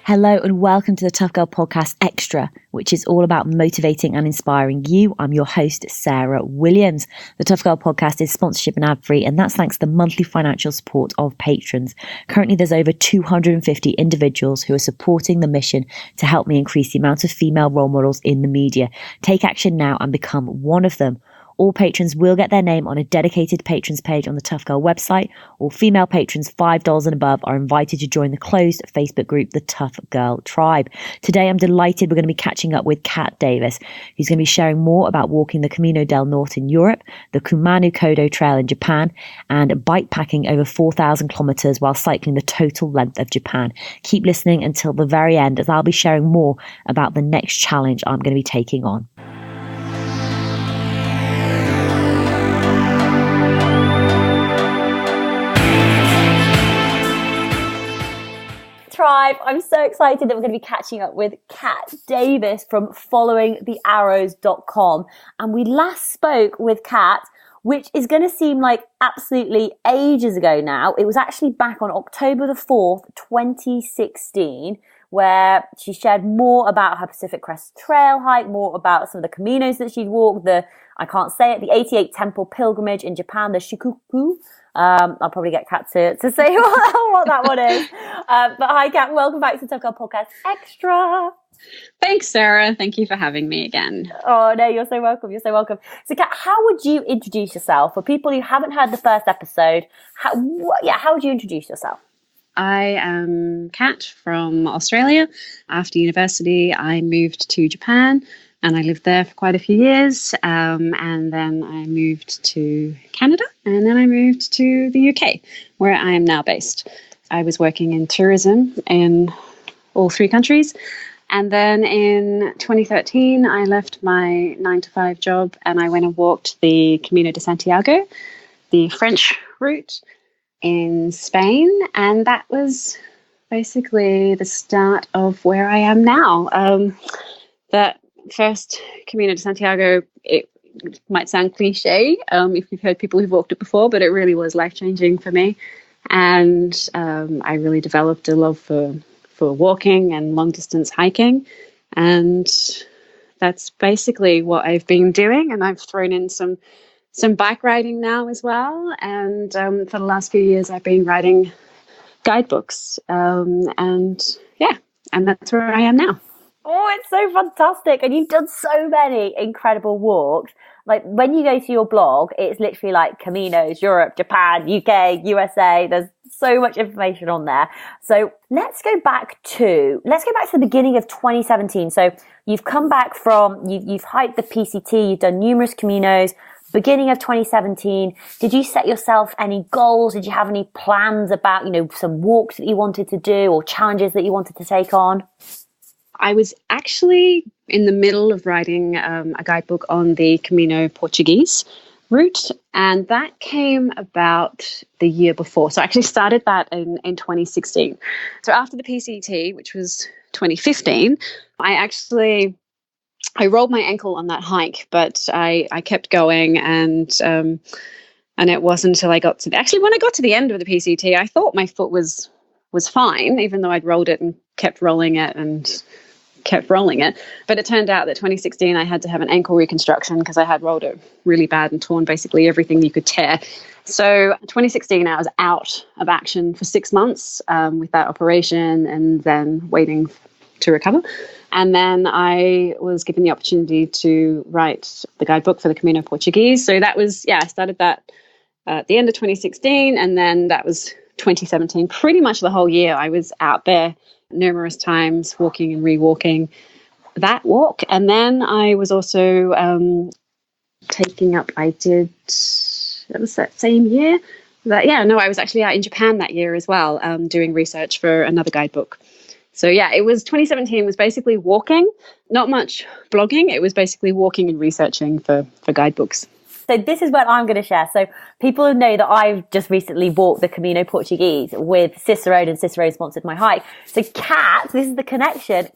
Hello and welcome to the Tough Girl Podcast Extra, which is all about motivating and inspiring you. I'm your host, Sarah Williams. The Tough Girl Podcast is sponsorship and ad-free, and that's thanks to the monthly financial support of patrons. Currently, there's over 250 individuals who are supporting the mission to help me increase the amount of female role models in the media. Take action now and become one of them. All patrons will get their name on a dedicated patrons page on the Tough Girl website. All female patrons $5 and above are invited to join the closed Facebook group, the Tough Girl Tribe. Today, I'm delighted we're going to be catching up with Kat Davis, who's going to be sharing more about walking the Camino del Norte in Europe, the Kumano Kodo Trail in Japan, and bikepacking over 4,000 kilometers while cycling the total length of Japan. Keep listening until the very end, as I'll be sharing more about the next challenge I'm going to be taking on. Tribe. I'm so excited that we're going to be catching up with Kat Davis from followingthearrows.com. And we last spoke with Kat, which is going to seem like absolutely ages ago now. It was actually back on October the 4th, 2016, where she shared more about her Pacific Crest Trail hike, more about some of the Caminos that she'd walked, the 88 temple pilgrimage in Japan, the Shikoku. I'll probably get Kat to say what that one is. But hi, Kat. Welcome back to the Tough Girl Podcast Extra. Thanks, Sarah. Thank you for having me again. Oh, no, you're so welcome. You're so welcome. So, Kat, how would you introduce yourself? For people who haven't heard the first episode, how would you introduce yourself? I am Kat from Australia. After university, I moved to Japan. And I lived there for quite a few years. And then I moved to Canada. And then I moved to the UK, where I am now based. I was working in tourism in all three countries. And then in 2013, I left my 9-to-5 job and I went and walked the Camino de Santiago, the French route in Spain. And that was basically the start of where I am now. That first Camino de Santiago, it might sound cliche if you've heard people who've walked it before, but it really was life-changing for me. And I really developed a love for walking and long-distance hiking. And that's basically what I've been doing. And I've thrown in some bike riding now as well. And for the last few years, I've been writing guidebooks. And that's where I am now. Oh, it's so fantastic. And you've done so many incredible walks. Like when you go to your blog, it's literally like Caminos, Europe, Japan, UK, USA. There's so much information on there. So let's go back to the beginning of 2017. So you've come back you've hiked the PCT, you've done numerous Caminos. Beginning of 2017, did you set yourself any goals? Did you have any plans about, some walks that you wanted to do or challenges that you wanted to take on? I was actually in the middle of writing a guidebook on the Camino Portuguese route, and that came about the year before. So I actually started that in 2016. So after the PCT, which was 2015, I rolled my ankle on that hike, but I kept going, and it wasn't until I got to when I got to the end of the PCT, I thought my foot was fine, even though I'd rolled it and kept rolling it. But it turned out that 2016 I had to have an ankle reconstruction because I had rolled it really bad and torn basically everything you could tear. So 2016 I was out of action for 6 months with that operation and then waiting to recover. And then I was given the opportunity to write the guidebook for the Camino Portuguese. So that was, I started that at the end of 2016, and then that was 2017. Pretty much the whole year I was out there numerous times, walking and rewalking that walk. And then I was also it was that same year I was actually out in Japan that year as well, doing research for another guidebook. So it was 2017 was basically walking, not much blogging. It was basically walking and researching for guidebooks. So this is what I'm going to share. So people know that I've just recently walked the Camino Portuguese with Cicero, and Cicero sponsored my hike. So Kat, this is the connection.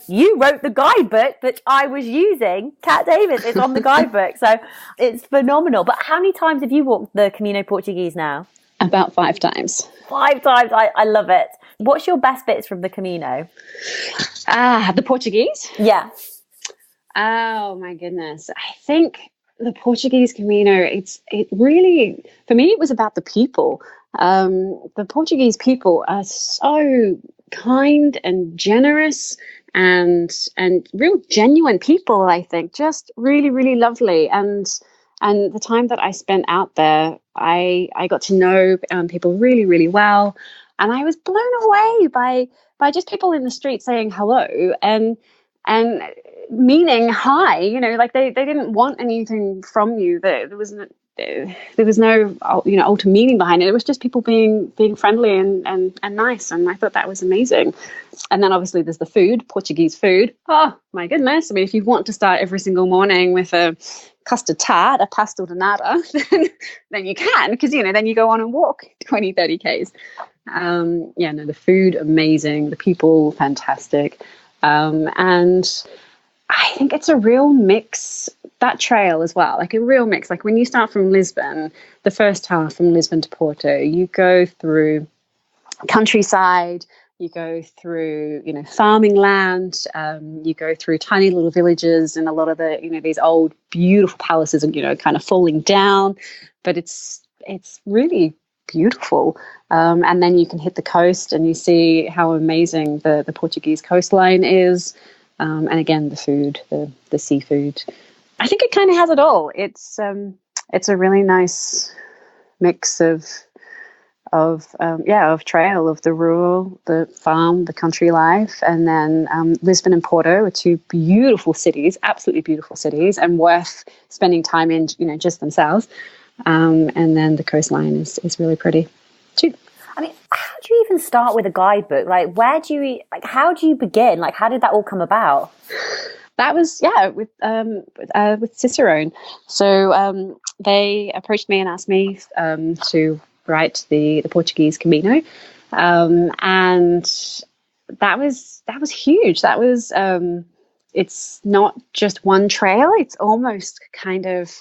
You wrote the guidebook that I was using. Kat Davis is on the guidebook. So it's phenomenal. But how many times have you walked the Camino Portuguese now? About 5 times. 5 times. I love it. What's your best bits from the Camino? The Portuguese? Yeah. Oh my goodness. I think the Portuguese Camino, it really, for me, it was about the people. The Portuguese people are so kind and generous and real genuine people, I think. Just really, really lovely. And the time that I spent out there, I got to know people really, really well. And I was blown away by just people in the street saying hello and meaning hi, like they didn't want anything from you. There was no ultimate meaning behind it. It was just people being friendly and nice, and I thought that was amazing. And then obviously there's the food, Portuguese food. Oh my goodness. I mean, if you want to start every single morning with a custard tart, a pastel de nata, then you can, because then you go on and walk 20-30 Ks. The food amazing, the people fantastic. And I think it's a real mix, that trail as well, like a real mix. Like when you start from Lisbon, the first half from Lisbon to Porto, you go through countryside, you go through, farming land, you go through tiny little villages and a lot of the, these old beautiful palaces are, kind of falling down, but it's really beautiful. And then you can hit the coast and you see how amazing the Portuguese coastline is. And again, the food, the seafood. I think it kind of has it all. It's a really nice mix of trail, of the rural, the farm, the country life, and then Lisbon and Porto are two beautiful cities, absolutely beautiful cities, and worth spending time in, just themselves. And then the coastline is really pretty too. I mean, how do you even start with a guidebook? Like, how do you begin? Like, how did that all come about? That was, with Cicerone. So they approached me and asked me to write the Portuguese Camino. And that was huge. That was, it's not just one trail. It's almost kind of,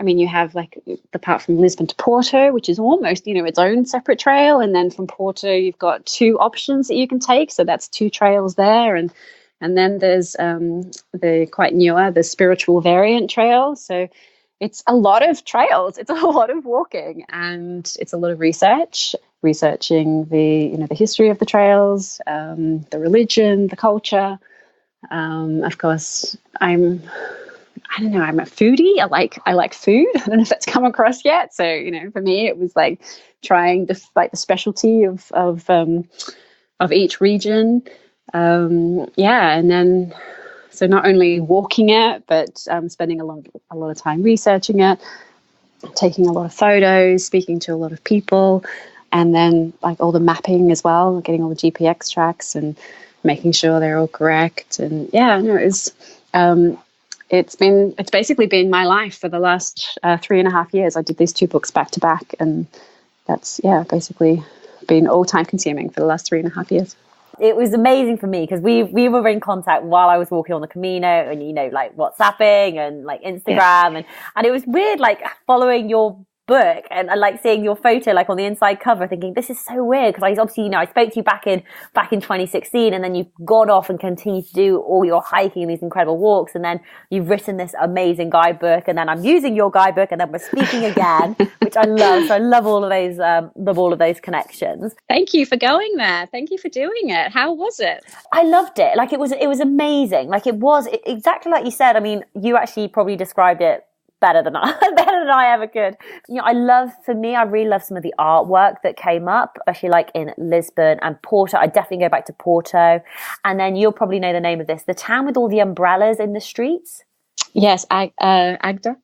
you have like the part from Lisbon to Porto, which is almost, its own separate trail. And then from Porto, you've got two options that you can take. So that's two trails there. And then there's the quite newer, the spiritual variant trail. So it's a lot of trails. It's a lot of walking, and it's a lot of researching the history of the trails, the religion, the culture. Of course, I'm a foodie. I like food. I don't know if that's come across yet. So, for me, it was like trying the specialty of each region. And then, so not only walking it, but spending a lot of time researching it, taking a lot of photos, speaking to a lot of people, and then like all the mapping as well, getting all the GPX tracks and making sure they're all correct. And it's basically been my life for the last 3.5 years. I did these 2 books back to back, and that's basically been all time consuming for the last 3.5 years. It was amazing for me because we were in contact while I was walking on the Camino, and like WhatsApping and like Instagram, and it was weird like following your book and like seeing your photo like on the inside cover, thinking this is so weird because I obviously I spoke to you back in 2016, and then you've gone off and continued to do all your hiking and these incredible walks, and then you've written this amazing guidebook, and then I'm using your guidebook, and then we're speaking again, which I love. So I love all of those connections. Thank you for going there. Thank you for doing it. How was it? I loved it. Like it was amazing. Like it was exactly like you said. I mean, you actually probably described it better than I ever could. I really love some of the artwork that came up, especially like in Lisbon and Porto. I definitely go back to Porto. And then you'll probably know the name of this, the town with all the umbrellas in the streets. Yes, Agda.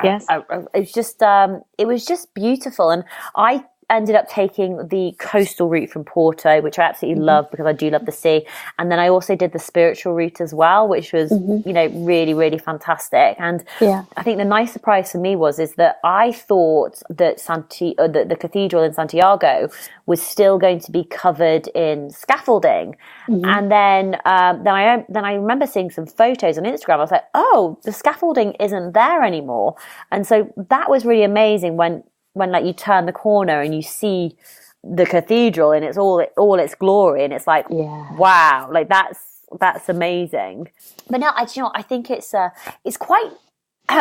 Yes. It was just beautiful. And I ended up taking the coastal route from Porto, which I absolutely love because I do love the sea. And then I also did the spiritual route as well, which was, really, really fantastic. And I think the nice surprise for me is that I thought that the cathedral in Santiago was still going to be covered in scaffolding. And then I remember seeing some photos on Instagram. I was like, oh, the scaffolding isn't there anymore. And so that was really amazing when like you turn the corner and you see the cathedral in all its glory, and it's like, wow, like that's amazing. But no, I think it's quite.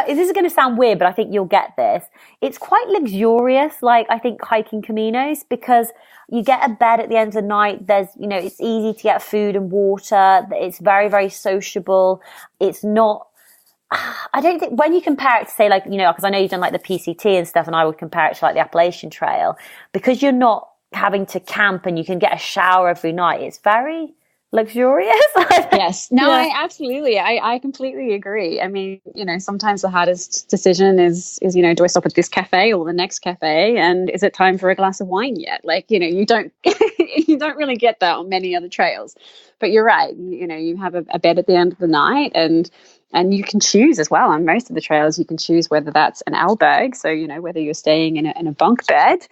This is going to sound weird, but I think you'll get this. It's quite luxurious, like I think hiking Caminos, because you get a bed at the end of the night. There's, it's easy to get food and water. It's very, very sociable. It's not, I don't think when you compare it to say like, because I know you've done like the PCT and stuff, and I would compare it to like the Appalachian Trail, because you're not having to camp and you can get a shower every night. It's very luxurious. Yes. No, I completely agree. I mean, sometimes the hardest decision is, do I stop at this cafe or the next cafe? And is it time for a glass of wine yet? Like, you don't, you don't really get that on many other trails, but you're right. You have a bed at the end of the night, and you can choose as well. On most of the trails, you can choose whether that's an albergue. So, whether you're staying in a bunk bed,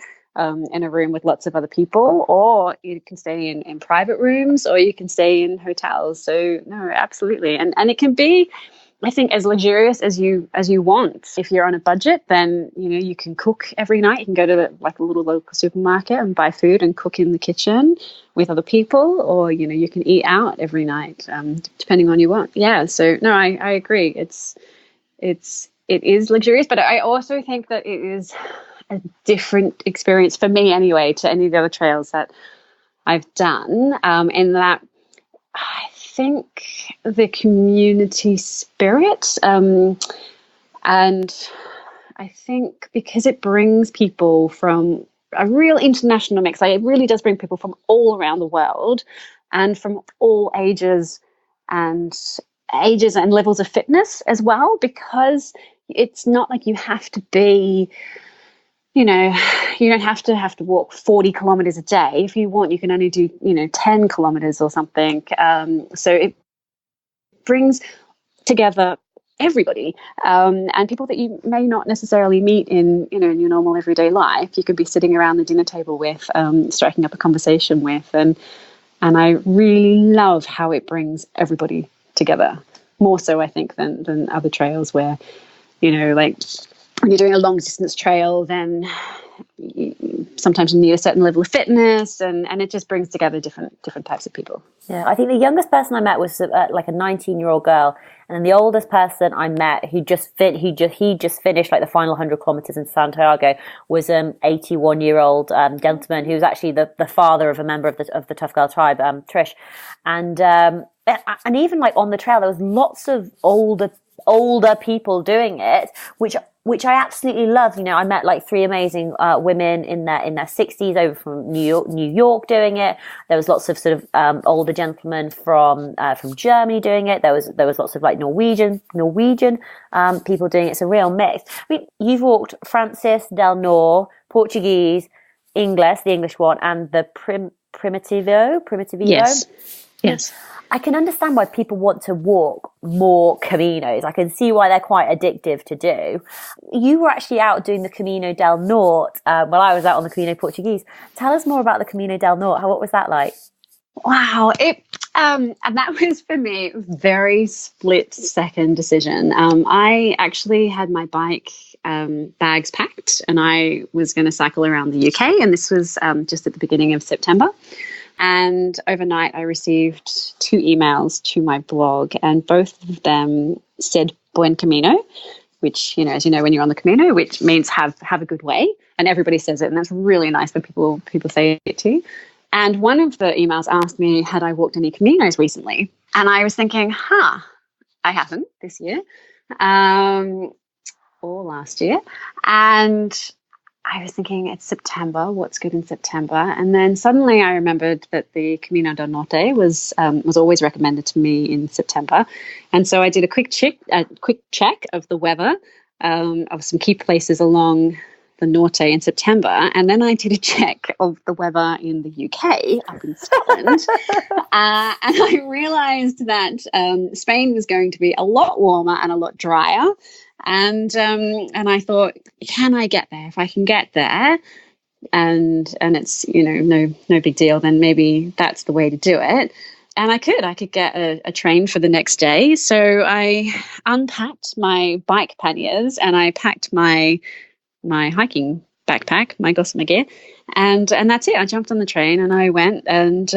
in a room with lots of other people, or you can stay in private rooms, or you can stay in hotels. So no, absolutely. And it can be, I think, as luxurious as you want. If you're on a budget, then, you can cook every night. You can go to like a little local supermarket and buy food and cook in the kitchen with other people, or, you can eat out every night, depending on you want. Yeah. So no, I agree. It is luxurious, but I also think that it is a different experience for me anyway to any of the other trails that I've done, in that I think the community spirit, and I think because it brings people from a real international mix, like it really does bring people from all around the world and from all ages and levels of fitness as well, because it's not like you have to be, you don't have to walk 40 kilometers a day. If you want, you can only do, 10 kilometers or something. So it brings together everybody, and people that you may not necessarily meet in your normal everyday life. You could be sitting around the dinner table with, striking up a conversation with, and I really love how it brings everybody together, more so I think than other trails where, like when you're doing a long distance trail, then sometimes you need a certain level of fitness, and it just brings together different types of people. Yeah, I think the youngest person I met was like a 19-year-old girl, and then the oldest person I met who just finished like the final 100 kilometers in Santiago was an 81-year-old gentleman who was actually the father of a member of the Tough Girl tribe, Trish, and even like on the trail there was lots of older people doing it, which I absolutely love. I met like three amazing women in their 60s over from New York doing it. There was lots of sort of older gentlemen from Germany doing it. There was lots of like Norwegian people doing it. It's a real mix. I mean, you've walked Francis del Nor, Portuguese, English, the English one, and the Primitivo. Yes. I can understand why people want to walk more Caminos. I can see why they're quite addictive to do. You were actually out doing the Camino del Norte while I was out on the Camino Portuguese. Tell us more about the Camino del Norte. What was that like? Wow. And that was for me a very split second decision. I actually had my bike bags packed, and I was going to cycle around the UK, and this was just at the beginning of September. And overnight, I received 2 emails to my blog, and both of them said Buen Camino, which, as you know, when you're on the Camino, which means have a good way. And everybody says it, and that's really nice when people say it too. And one of the emails asked me, had I walked any Caminos recently? And I was thinking, I haven't this year, or last year. And I was thinking, it's September. What's good in September? And then suddenly I remembered that the Camino del Norte was always recommended to me in September, and so I did a quick check of the weather of some key places along the Norte in September, and then I did a check of the weather in the UK, up in Scotland, and I realised that Spain was going to be a lot warmer and a lot drier. And I thought, can I get there? If I can get there, and it's no big deal, then maybe that's the way to do it. And I could get a train for the next day. So I unpacked my bike panniers and I packed my hiking backpack, my gossamer gear, and that's it. I jumped on the train and I went, and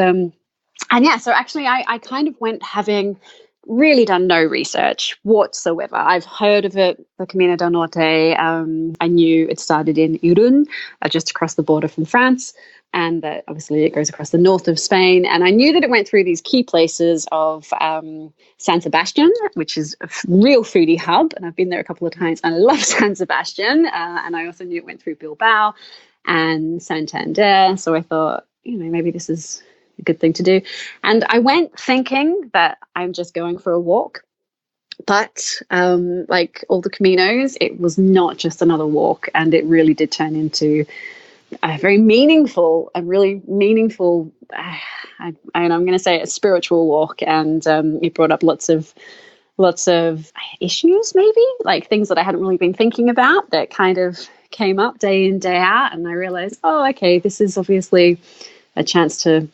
yeah, so actually I kind of went having really done no research whatsoever. I've heard of it, the Camino del Norte. I knew it started in Irun, just across the border from France, and that obviously it goes across the north of Spain. And I knew that it went through these key places of San Sebastian, which is a real foodie hub, and I've been there a couple of times. I love San Sebastian, and I also knew it went through Bilbao and Santander. So I thought, maybe this is a good thing to do. And I went thinking that I'm just going for a walk. But like all the Caminos, it was not just another walk. And it really did turn into a very meaningful, and I'm going to say a spiritual walk. And it brought up lots of issues, maybe like things that I hadn't really been thinking about that kind of came up day in, day out. And I realized, oh, okay, this is obviously a chance to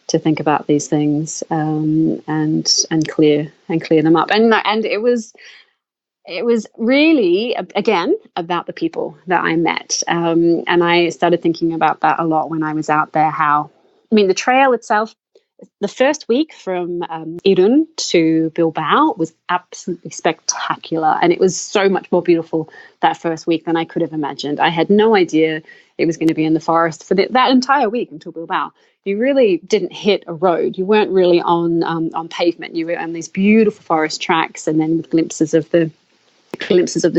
think about these things and clear them up. And it was really, again, about the people that I met. And I started thinking about that a lot when I was out there. The trail itself, the first week from Irun to Bilbao was absolutely spectacular. And it was so much more beautiful that first week than I could have imagined. I had no idea it was going to be in the forest for that entire week until Bilbao. You really didn't hit a road. You weren't really on pavement. You were on these beautiful forest tracks, and then with glimpses of the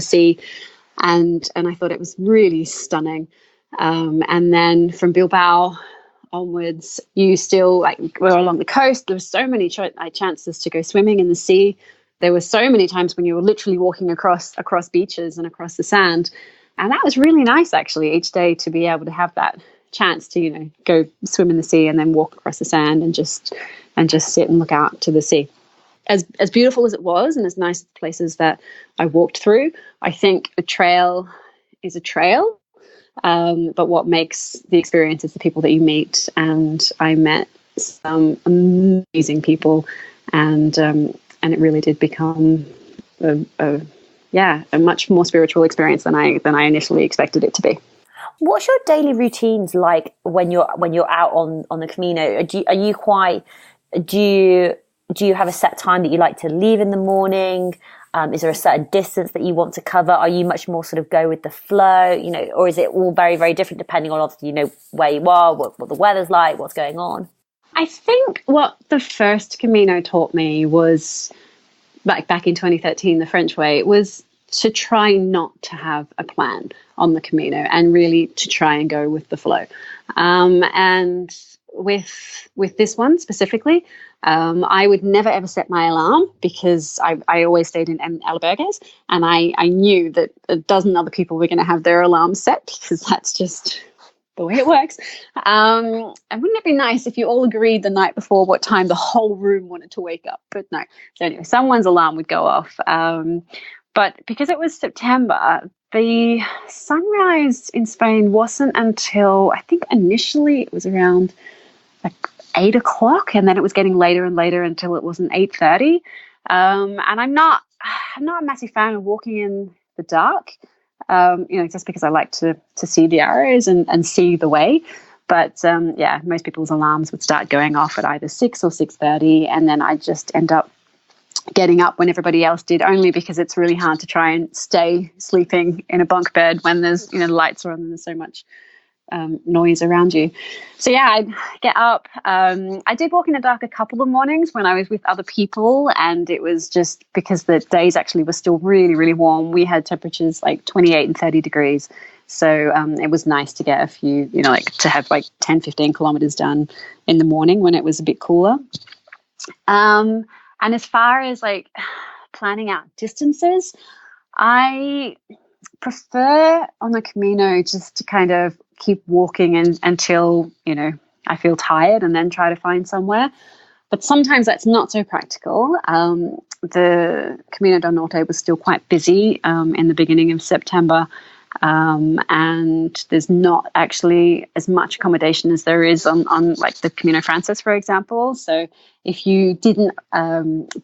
sea. And I thought it was really stunning. And then from Bilbao onwards, you still were along the coast. There were so many chances to go swimming in the sea. There were so many times when you were literally walking across beaches and across the sand. And that was really nice, actually, each day to be able to have that chance to, go swim in the sea and then walk across the sand and just sit and look out to the sea. As beautiful as it was, and as nice as the places that I walked through, I think a trail is a trail. But what makes the experience is the people that you meet. And I met some amazing people, and it really did become a much more spiritual experience than I initially expected it to be. What's your daily routines like when you're out on the Camino? Do you have a set time that you like to leave in the morning? Is there a certain distance that you want to cover? Are you much more sort of go with the flow, or is it all very, very different depending on obviously, where you are, what the weather's like, what's going on? I think what the first Camino taught me was, back in 2013, the French way, was to try not to have a plan on the Camino and really to try and go with the flow. And with this one specifically, I would never ever set my alarm because I always stayed in albergues, and I knew that a dozen other people were going to have their alarms set because that's just the way it works. And wouldn't it be nice if you all agreed the night before what time the whole room wanted to wake up? But no. So anyway, someone's alarm would go off. But because it was September, the sunrise in Spain wasn't until, I think initially it was around 8 o'clock, and then it was getting later and later until it wasn't 8:30. And I'm not a massive fan of walking in the dark, just because I like to see the arrows and see the way. But most people's alarms would start going off at either 6 or 6:30, and then I just end up getting up when everybody else did, only because it's really hard to try and stay sleeping in a bunk bed when there's the lights are on and there's so much noise around you. So I'd get up. I did walk in the dark a couple of mornings when I was with other people, and it was just because the days actually were still really, really warm. We had temperatures like 28 and 30 degrees. So it was nice to get a few, to have 10, 15 kilometers done in the morning when it was a bit cooler. And as far as planning out distances, I prefer on the Camino just to kind of keep walking until, I feel tired and then try to find somewhere. But sometimes that's not so practical. The Camino del Norte was still quite busy in the beginning of September. And there's not actually as much accommodation as there is on the Camino Frances, for example. So if you didn't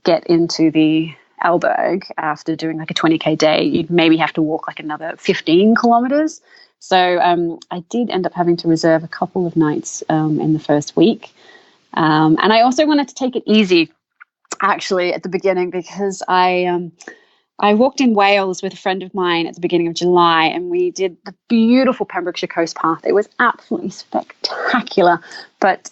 get into the albergue after doing a 20k day, you'd maybe have to walk another 15 kilometers So I did end up having to reserve a couple of nights in the first week. And I also wanted to take it easy, actually, at the beginning, because I walked in Wales with a friend of mine at the beginning of July, and we did the beautiful Pembrokeshire Coast Path. It was absolutely spectacular. But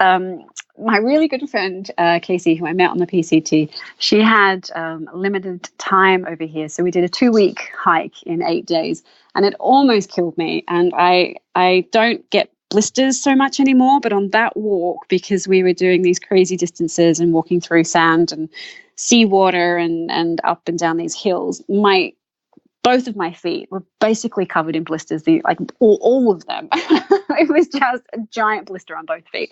my really good friend, Casey, who I met on the PCT, she had limited time over here. So we did a 2-week hike in 8 days, and it almost killed me. And I don't get blisters so much anymore, but on that walk, because we were doing these crazy distances and walking through sand and seawater and up and down these hills, both of my feet were basically covered in blisters, like all of them. It was just a giant blister on both feet,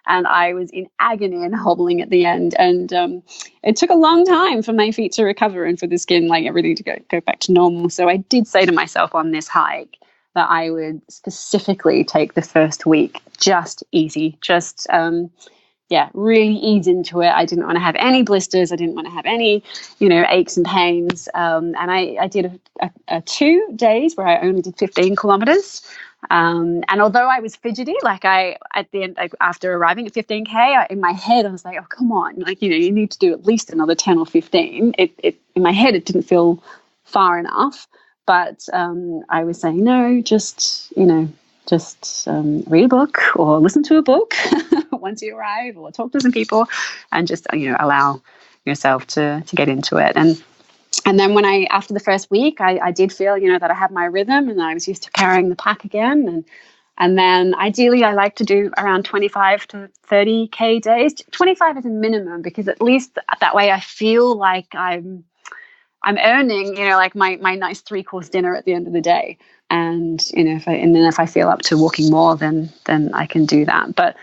and I was in agony and hobbling at the end. And it took a long time for my feet to recover and for the skin, like everything, to go back to normal. So I did say to myself on this hike that I would specifically take the first week just easy, just really ease into it. I didn't want to have any blisters. I didn't want to have any, aches and pains. And I did a 2 days where I only did 15 kilometers. And although I was fidgety, like at the end, after arriving at 15K, in my head, I was like, oh, come on, you need to do at least another 10 or 15. In my head, it didn't feel far enough. But I was saying, no, just read a book or listen to a book once you arrive, or talk to some people, and just, allow yourself to get into it. And then after the first week, I did feel, that I had my rhythm and I was used to carrying the pack again. And then ideally, I like to do around 25 to 30K days. 25 is a minimum, because at least that way I feel like I'm earning, like my nice 3-course dinner at the end of the day. And, if I feel up to walking more, then I can do that. But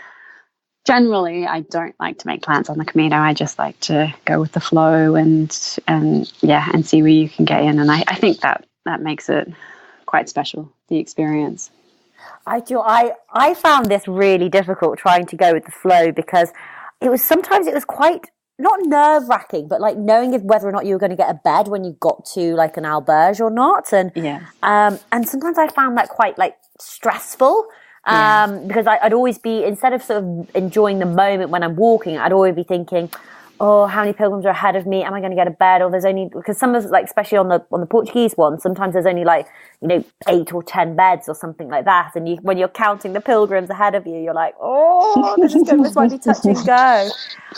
generally, I don't like to make plans on the Camino. I just like to go with the flow and see where you can get in. And I think that makes it quite special, the experience. I do. I found this really difficult, trying to go with the flow, because it was quite, not nerve-wracking, but like knowing whether or not you were going to get a bed when you got to like an alberge or not. And and sometimes I found that quite like stressful, because I'd always be, instead of sort of enjoying the moment when I'm walking, I'd always be thinking, oh, how many pilgrims are ahead of me? Am I going to get a bed? Or there's only, because some of, like, especially on the Portuguese one, sometimes there's only like, 8 or 10 beds or something like that. And when you're counting the pilgrims ahead of you, you're like, oh, this might be touch and go.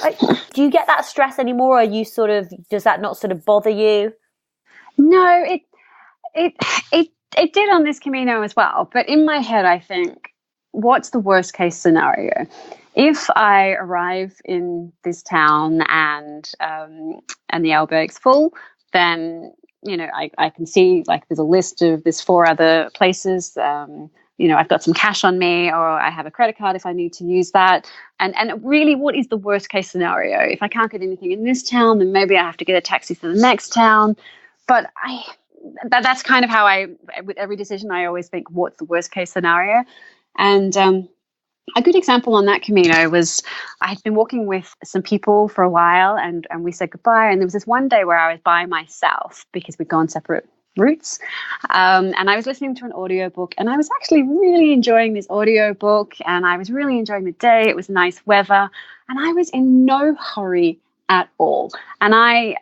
Like, do you get that stress anymore? Or does that not sort of bother you? No, it did on this Camino as well. But in my head, I think, what's the worst case scenario? If I arrive in this town and the albergue's full, then I can see, like, there's a list of there's 4 other places. I've got some cash on me, or I have a credit card if I need to use that. And really, what is the worst case scenario? If I can't get anything in this town, then maybe I have to get a taxi to the next town. But that's kind of how with every decision, I always think, what's the worst case scenario? And a good example on that Camino was, I had been walking with some people for a while, and we said goodbye. And there was this one day where I was by myself because we'd gone separate routes. And I was listening to an audiobook, and I was actually really enjoying this audiobook, and I was really enjoying the day. It was nice weather, and I was in no hurry at all. And I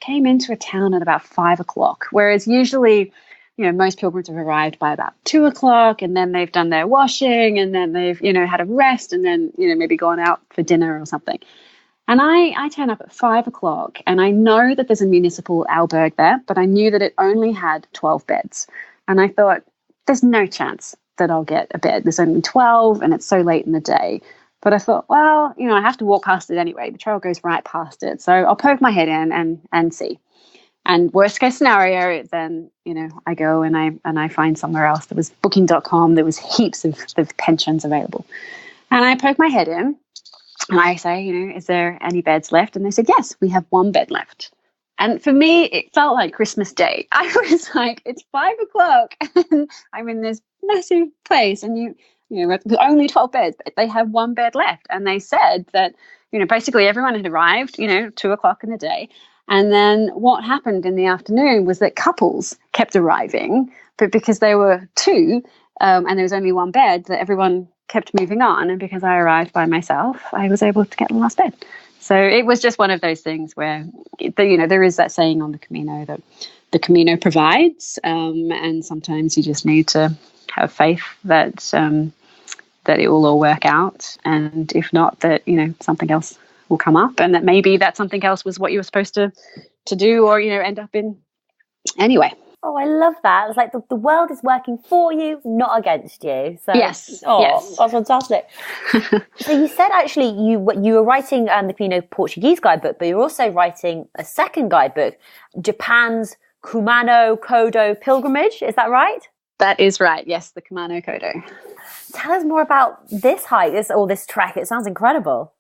came into a town at about 5 o'clock, whereas usually, most pilgrims have arrived by about 2 o'clock, and then they've done their washing, and then they've, had a rest, and then, maybe gone out for dinner or something. And I turn up at 5 o'clock, and I know that there's a municipal albergue there, but I knew that it only had 12 beds. And I thought, there's no chance that I'll get a bed. There's only 12, and it's so late in the day. But I thought, well, I have to walk past it anyway. The trail goes right past it. So I'll poke my head in and see. And worst case scenario, then, I go and I find somewhere else. There was booking.com. There was heaps of pensions available. And I poke my head in and I say, is there any beds left? And they said, yes, we have 1 bed left. And for me, it felt like Christmas Day. I was like, it's 5 o'clock and I'm in this massive place, and only 12 beds, but they have 1 bed left. And they said that, basically everyone had arrived, 2 o'clock in the day. And then what happened in the afternoon was that couples kept arriving, but because they were two and there was only one bed, that everyone kept moving on. And because I arrived by myself, I was able to get the last bed. So it was just one of those things where, there is that saying on the Camino that the Camino provides, and sometimes you just need to have faith that it will all work out, and if not, that something else will come up, and that maybe that something else was what you were supposed to do, or end up in anyway. Oh, I love that. It's like the world is working for you, not against you. So yes, yes. That's fantastic. So you said actually you were writing the Camino Portuguese guidebook, but you're also writing a second guidebook, Japan's Kumano Kodo pilgrimage. Is that right? That is right. Yes, the Kumano Kodo. Tell us more about this hike, this trek. It sounds incredible.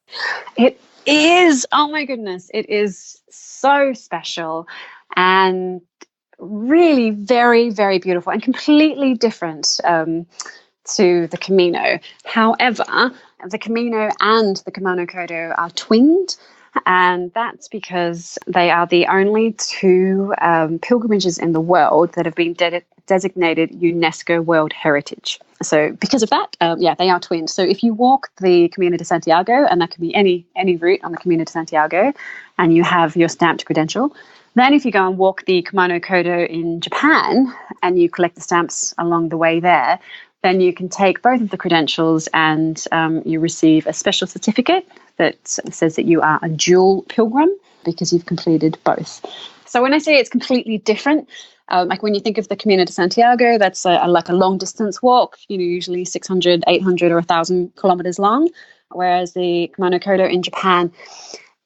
It is. Oh my goodness. It is so special and really very, very beautiful and completely different to the Camino. However, the Camino and the Kumano Kodo are twinned, and that's because they are the only two pilgrimages in the world that have been designated UNESCO World Heritage. So because of that, they are twinned. So if you walk the Camino de Santiago, and that can be any route on the Camino de Santiago, and you have your stamped credential, then if you go and walk the Kumano Kodo in Japan and you collect the stamps along the way there, then you can take both of the credentials and you receive a special certificate that says that you are a dual pilgrim because you've completed both. So when I say it's completely different, like when you think of the Camino de Santiago, that's like a long distance walk, usually 600, 800 or 1,000 kilometers long, whereas the Kumano Kodo in Japan,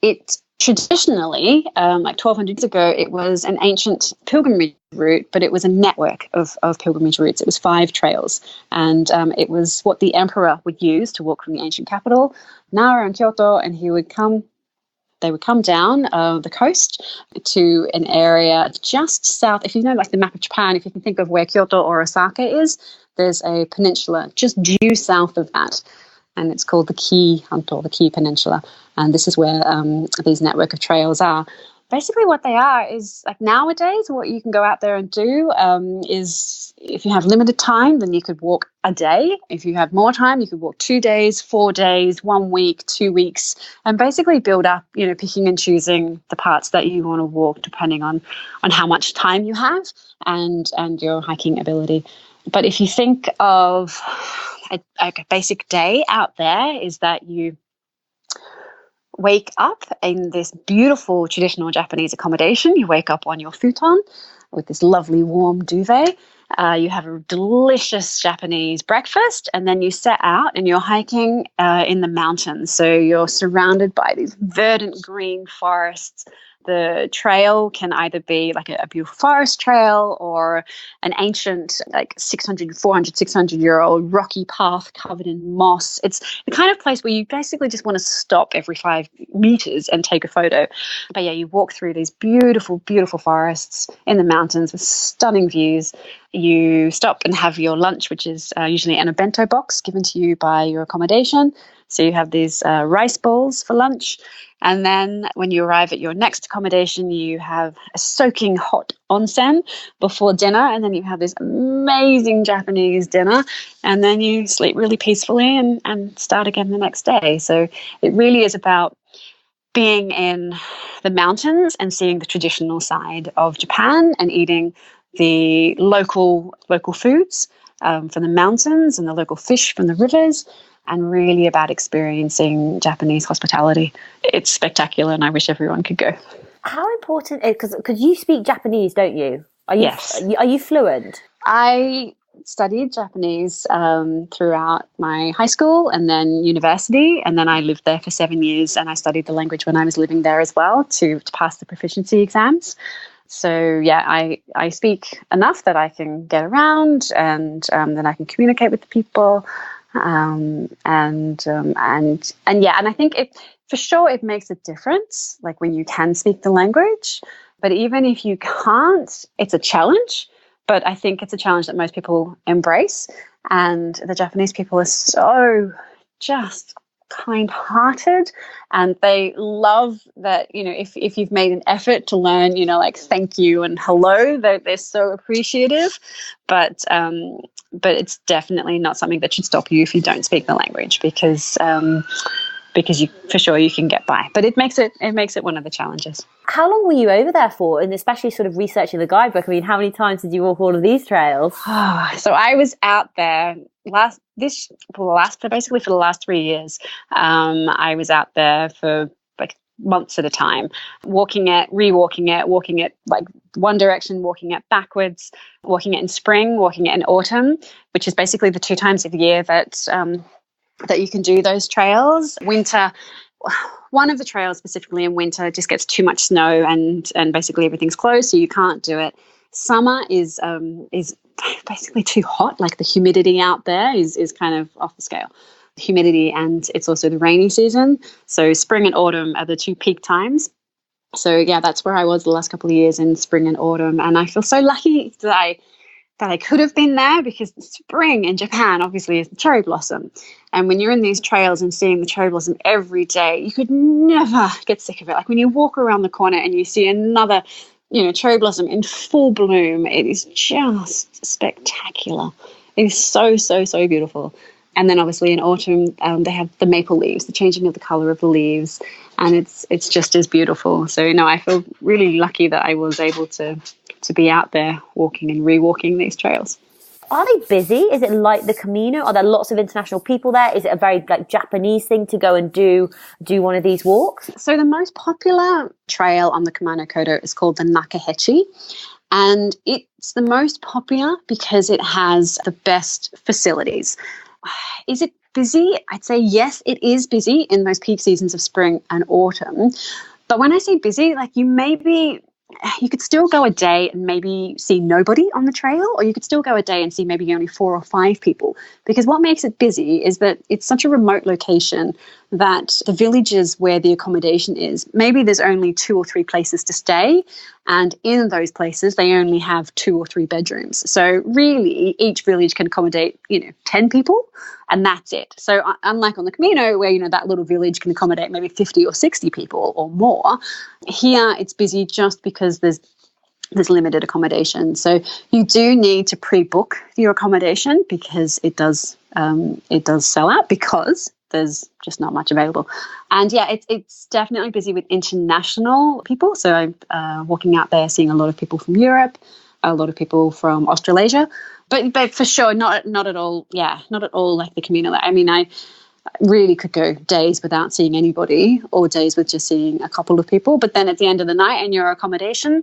it traditionally, like 1,200 years ago, it was an ancient pilgrimage route, but it was a network of pilgrimage routes. It was 5 trails, and it was what the emperor would use to walk from the ancient capital, Nara and Kyoto, and they would come down the coast to an area just south. If you know, like the map of Japan, if you can think of where Kyoto or Osaka is, there's a peninsula just due south of that. And it's called the Kii Hanto, the Kii Peninsula. And this is where these network of trails are. Basically what they are is, like nowadays, what you can go out there and do is, if you have limited time, then you could walk a day. If you have more time, you could walk 2 days, 4 days, 1 week, 2 weeks, and basically build up, picking and choosing the parts that you want to walk depending on how much time you have and your hiking ability. But if you think of a basic day out there, is that you wake up in this beautiful traditional Japanese accommodation. You wake up on your futon with this lovely warm duvet. You have a delicious Japanese breakfast, and then you set out and you're hiking in the mountains. So you're surrounded by these verdant green forests. The trail can either be like a beautiful forest trail or an ancient, like 600-year-old rocky path covered in moss. It's the kind of place where you basically just want to stop every 5 meters and take a photo. But yeah, you walk through these beautiful, beautiful forests in the mountains with stunning views. You stop and have your lunch, which is usually in a bento box given to you by your accommodation. So you have these rice bowls for lunch. And then when you arrive at your next accommodation, you have a soaking hot onsen before dinner. And then you have this amazing Japanese dinner. And then you sleep really peacefully and start again the next day. So it really is about being in the mountains and seeing the traditional side of Japan and eating the local foods from the mountains and the local fish from the rivers, and really about experiencing Japanese hospitality. It's spectacular, and I wish everyone could go. How important is, because you speak Japanese, don't you? Yes. Are you fluent? I studied Japanese throughout my high school and then university, and then I lived there for 7 years, and I studied the language when I was living there as well to pass the proficiency exams. So yeah, I speak enough that I can get around, and then I can communicate with the people. And I think for sure it makes a difference, like when you can speak the language. But even if you can't, it's a challenge. But I think it's a challenge that most people embrace. And the Japanese people are so just kind-hearted, and they love that, if you've made an effort to learn, like thank you and hello, they're so appreciative. But it's definitely not something that should stop you if you don't speak the language, because you, for sure, you can get by. But it makes it one of the challenges. How long were you over there for? And especially sort of researching the guidebook. I mean, how many times did you walk all of these trails? So I was out there basically for the last 3 years. I was out there for like months at a time, walking it, rewalking it, walking it like one direction, walking it backwards, walking it in spring, walking it in autumn, which is basically the 2 times of the year that you can do those trails. Winter, one of the trails specifically in winter just gets too much snow and basically everything's closed, so you can't do it. Summer is basically too hot. Like the humidity out there is kind of off the scale. The humidity, and it's also the rainy season. So spring and autumn are the 2 peak times. So yeah, that's where I was the last couple of years, in spring and autumn. And I feel so lucky that I could have been there, because spring in Japan obviously is the cherry blossom. And when you're in these trails and seeing the cherry blossom every day, you could never get sick of it. Like when you walk around the corner and you see another, cherry blossom in full bloom, it is just spectacular. It is so, so, so beautiful. And then obviously in autumn, they have the maple leaves, the changing of the color of the leaves, and it's just as beautiful. So, I feel really lucky that I was able to be out there walking and rewalking these trails. Are they busy? Is it like the Camino? Are there lots of international people there? Is it a very Japanese thing to go and do one of these walks? So the most popular trail on the Kumano Kodo is called the Nakahechi. And it's the most popular because it has the best facilities. Is it busy? I'd say yes, it is busy in those peak seasons of spring and autumn. But when I say busy, you could still go a day and maybe see nobody on the trail, or you could still go a day and see maybe only 4 or 5 people. Because what makes it busy is that it's such a remote location that the villages where the accommodation is, maybe there's only 2 or 3 places to stay. And in those places, they only have 2 or 3 bedrooms. So really, each village can accommodate, 10 people, and that's it. So unlike on the Camino, where, that little village can accommodate maybe 50 or 60 people or more, here it's busy just because there's limited accommodation. So you do need to pre-book your accommodation, because it does sell out, because there's just not much available. And yeah, it's definitely busy with international people. So I'm walking out there, seeing a lot of people from Europe, a lot of people from Australasia, but for sure not at all. Yeah, not at all like the Camino. I mean, I really could go days without seeing anybody, or days with just seeing a couple of people. But then at the end of the night in your accommodation,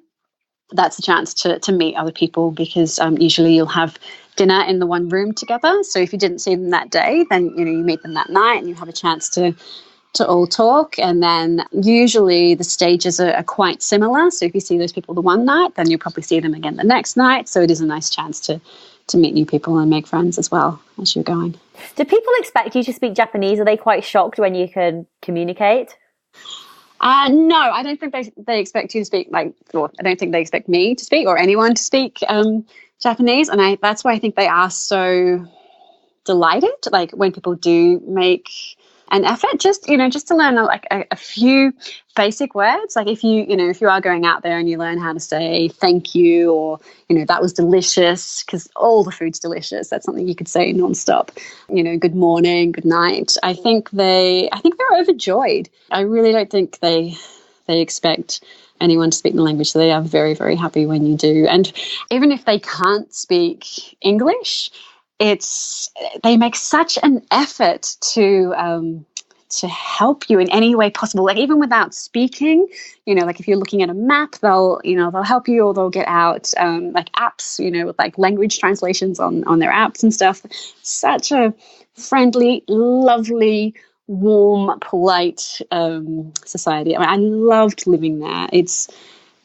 that's a chance to meet other people, because usually you'll have dinner in the one room together. So if you didn't see them that day, then you meet them that night and you have a chance to all talk. And then usually the stages are quite similar. So if you see those people the one night, then you'll probably see them again the next night. So it is a nice chance to meet new people and make friends as well as you're going. Do people expect you to speak Japanese? Are they quite shocked when you can communicate? No, I don't think they expect you to speak, I don't think they expect me to speak, or anyone to speak Japanese. And that's why I think they are so delighted, when people do make an effort, just to learn a few basic words. If you are going out there and you learn how to say thank you, or that was delicious, because all the food's delicious. That's something you could say nonstop. Good morning, good night. I think they're overjoyed. I really don't think they expect anyone to speak the language. So they are very, very happy when you do. And even if they can't speak English, they make such an effort to help you in any way possible. Even without speaking, if you're looking at a map, they'll help you, or they'll get out apps, with language translations on their apps and stuff. Such a friendly, lovely, warm, polite society. I loved living there. It's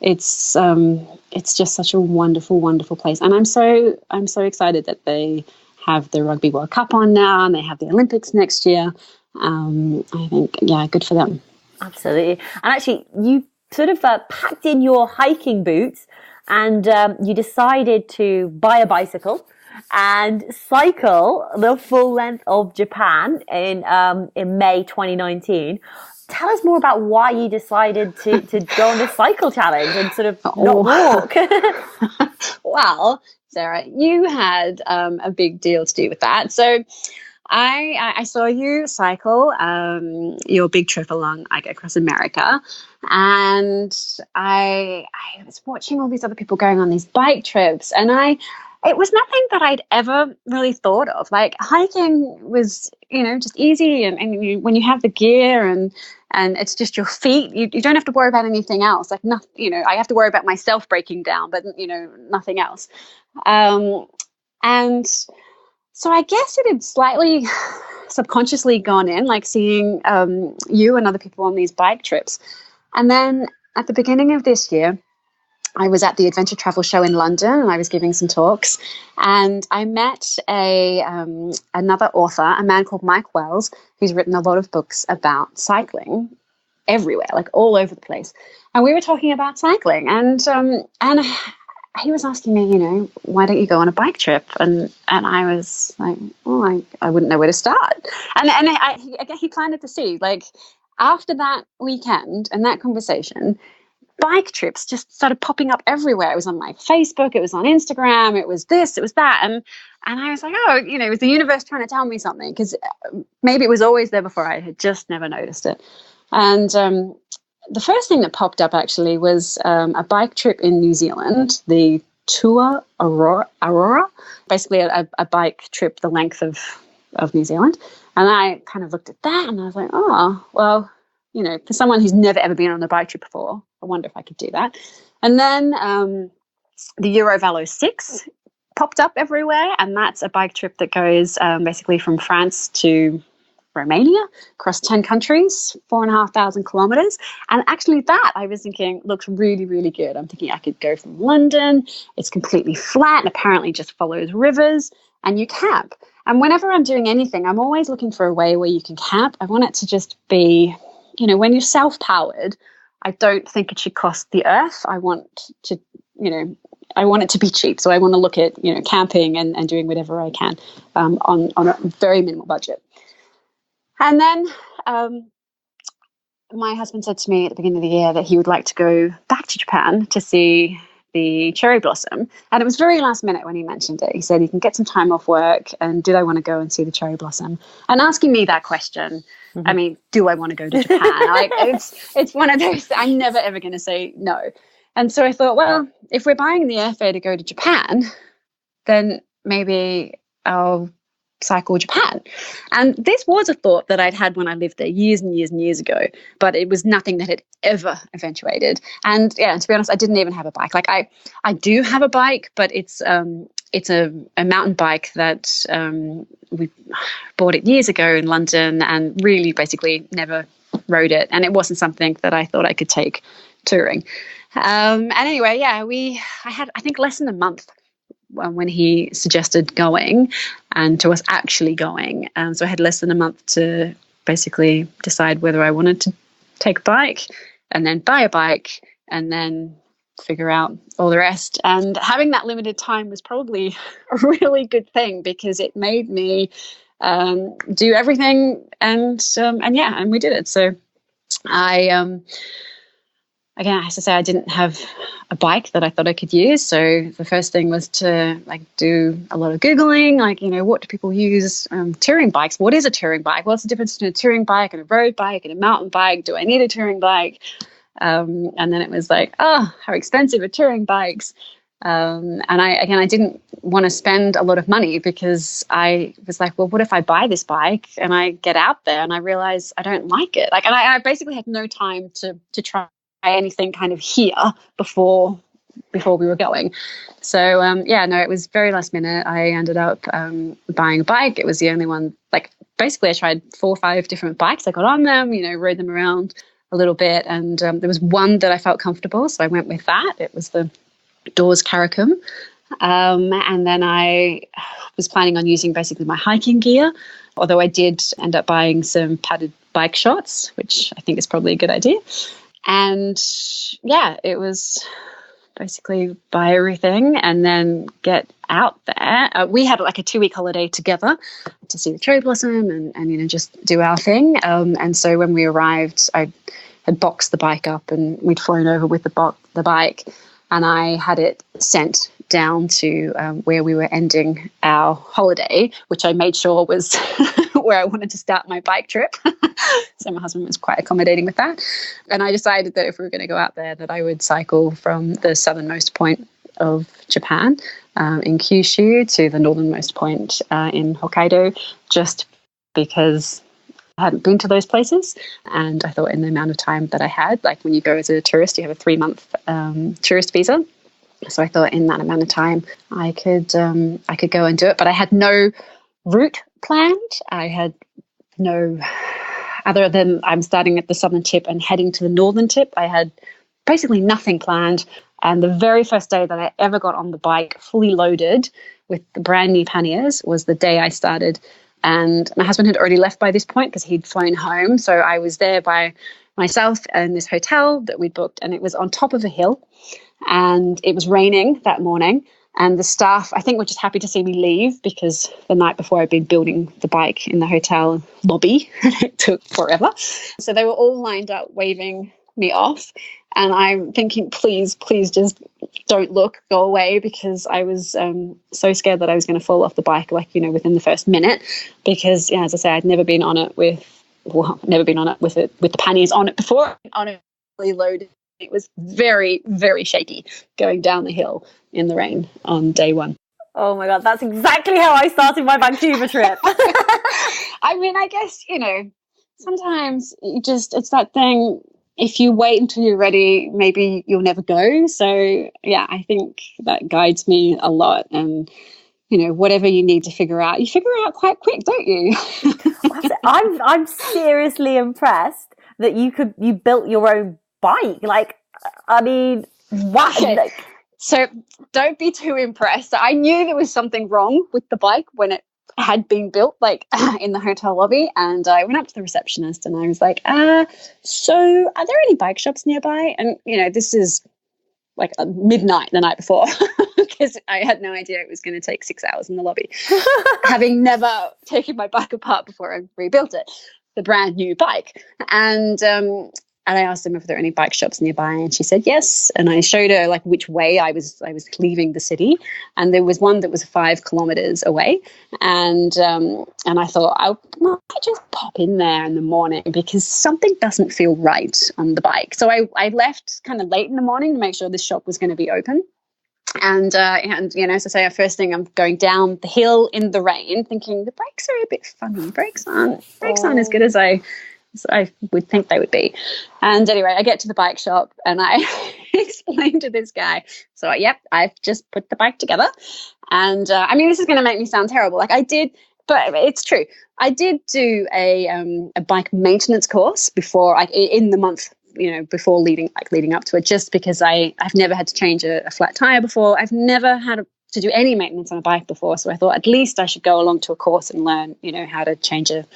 just such a wonderful, wonderful place. And I'm so excited that they have the Rugby World Cup on now, and they have the Olympics next year. I think, good for them. Absolutely. And actually, you sort of packed in your hiking boots, and you decided to buy a bicycle. and cycle the full length of Japan in May 2019. Tell us more about why you decided to go on this cycle challenge and sort of not walk. Well, Sarah, you had a big deal to do with that. So I saw you cycle your big trip along across America, and I was watching all these other people going on these bike trips, and it was nothing that I'd ever really thought of. Like hiking was, just easy, and when you have the gear and it's just your feet, you don't have to worry about anything else. Like nothing, I have to worry about myself breaking down, but nothing else. And so I guess it had slightly subconsciously gone in, like seeing you and other people on these bike trips. And then at the beginning of this year, I was at the Adventure Travel Show in London, and I was giving some talks, and I met another author, a man called Mike Wells, who's written a lot of books about cycling everywhere, like all over the place. And we were talking about cycling, and he was asking me, why don't you go on a bike trip? And I was like, I wouldn't know where to start. And he planted the seed. Like after that weekend and that conversation, bike trips just started popping up everywhere. It was on my Facebook, it was on Instagram, it was this, it was that. And I was like, it was the universe trying to tell me something, because maybe it was always there before, I had just never noticed it. And the first thing that popped up actually was a bike trip in New Zealand, the Tour Aurora, basically a bike trip the length of New Zealand. And I kind of looked at that and I was like, oh, well, for someone who's never ever been on a bike trip before, I wonder if I could do that. And then the Eurovelo 6 popped up everywhere, and that's a bike trip that goes basically from France to Romania, across 10 countries, 4,500 kilometers. And actually that, I was thinking, looks really, really good. I'm thinking I could go from London. It's completely flat and apparently just follows rivers, and you camp. And whenever I'm doing anything, I'm always looking for a way where you can camp. I want it to just be, when you're self-powered, I don't think it should cost the earth. I want to, I want it to be cheap. So I want to look at, camping and doing whatever I can on a very minimal budget. And then my husband said to me at the beginning of the year that he would like to go back to Japan to see the cherry blossom. And it was very last minute when he mentioned it. He said he can get some time off work, and did I want to go and see the cherry blossom? And asking me that question, I mean, do I want to go to Japan? Like it's one of those, I'm never ever going to say no. And so I thought, well, if we're buying the airfare to go to Japan, then maybe I'll cycle Japan. And this was a thought that I'd had when I lived there years and years and years ago, but it was nothing that had ever eventuated. And yeah, to be honest, I didn't even have a bike. Like I do have a bike, but it's a mountain bike that we bought it years ago in London and really basically never rode it. And it wasn't something that I thought I could take touring. And anyway, yeah, I had, I think, less than a month when he suggested going and to us actually going. So I had less than a month to basically decide whether I wanted to take a bike and then buy a bike and then figure out all the rest. And having that limited time was probably a really good thing, because it made me do everything. And we did it. So again, I have to say I didn't have a bike that I thought I could use. So the first thing was to do a lot of Googling, what do people use touring bikes? What is a touring bike? What's the difference between a touring bike and a road bike and a mountain bike? Do I need a touring bike? And then it was like, oh, how expensive are touring bikes? And I didn't want to spend a lot of money, because I was like, well, what if I buy this bike and I get out there and I realize I don't like it? And I basically had no time to try anything kind of here before we were going. So it was very last minute. I ended up buying a bike. It was the only one, basically I tried 4 or 5 different bikes. I got on them, rode them around a little bit, and there was one that I felt comfortable, so I went with that. It was the Dawes Caracum. And then I was planning on using basically my hiking gear, although I did end up buying some padded bike shorts, which I think is probably a good idea. And yeah, it was basically buy everything and then get out there. We had like a 2-week holiday together to see the cherry blossom and just do our thing. And so when we arrived, I had boxed the bike up and we'd flown over with the bike, and I had it sent down to where we were ending our holiday, which I made sure was where I wanted to start my bike trip. So my husband was quite accommodating with that. And I decided that if we were going to go out there, that I would cycle from the southernmost point of Japan in Kyushu to the northernmost point in Hokkaido, just because I hadn't been to those places. And I thought in the amount of time that I had, like when you go as a tourist, you have a 3-month tourist visa. So I thought in that amount of time I could go and do it. But I had no route planned. I had no, other than I'm starting at the southern tip and heading to the northern tip, I had basically nothing planned. And the very first day that I ever got on the bike, fully loaded with the brand new panniers, was the day I started. And my husband had already left by this point because he'd flown home. So I was there by myself in this hotel that we'd booked, and it was on top of a hill. And it was raining that morning. And the staff, I think, were just happy to see me leave because the night before I'd been building the bike in the hotel lobby. It took forever. So they were all lined up waving me off. And I'm thinking, please just don't look, go away, because I was so scared that I was going to fall off the bike, within the first minute. Because, as I say, I'd never been on it with the panniers on it before. On it fully loaded. It was very, very shaky going down the hill in the rain on day one. Oh my God, that's exactly how I started my Vancouver trip. I mean, I guess, sometimes it's that thing, if you wait until you're ready, maybe you'll never go. So yeah, I think that guides me a lot. And, whatever you need to figure out, you figure it out quite quick, don't you? I'm seriously impressed that you built your own bike. Wow. Okay. So don't be too impressed. I knew there was something wrong with the bike when it had been built, in the hotel lobby. And I went up to the receptionist and I was like, so are there any bike shops nearby? And, this is like midnight the night before because I had no idea it was going to take 6 hours in the lobby, having never taken my bike apart before I rebuilt it, the brand new bike. And I asked them if there were any bike shops nearby, and she said yes. And I showed her which way I was leaving the city, and there was one that was 5 kilometers away. And I thought I might just pop in there in the morning because something doesn't feel right on the bike. So I left kind of late in the morning to make sure this shop was going to be open. And as I say, first thing I'm going down the hill in the rain, thinking the brakes are a bit funny. Brakes aren't as good as I would think they would be. And anyway, I get to the bike shop and I explain to this guy, so yep, I've just put the bike together. And this is going to make me sound terrible. I did, but it's true. I did do a bike maintenance course before, in the month, before leading up to it, just because I've never had to change a flat tire before. I've never had to do any maintenance on a bike before. So I thought at least I should go along to a course and learn, how to change a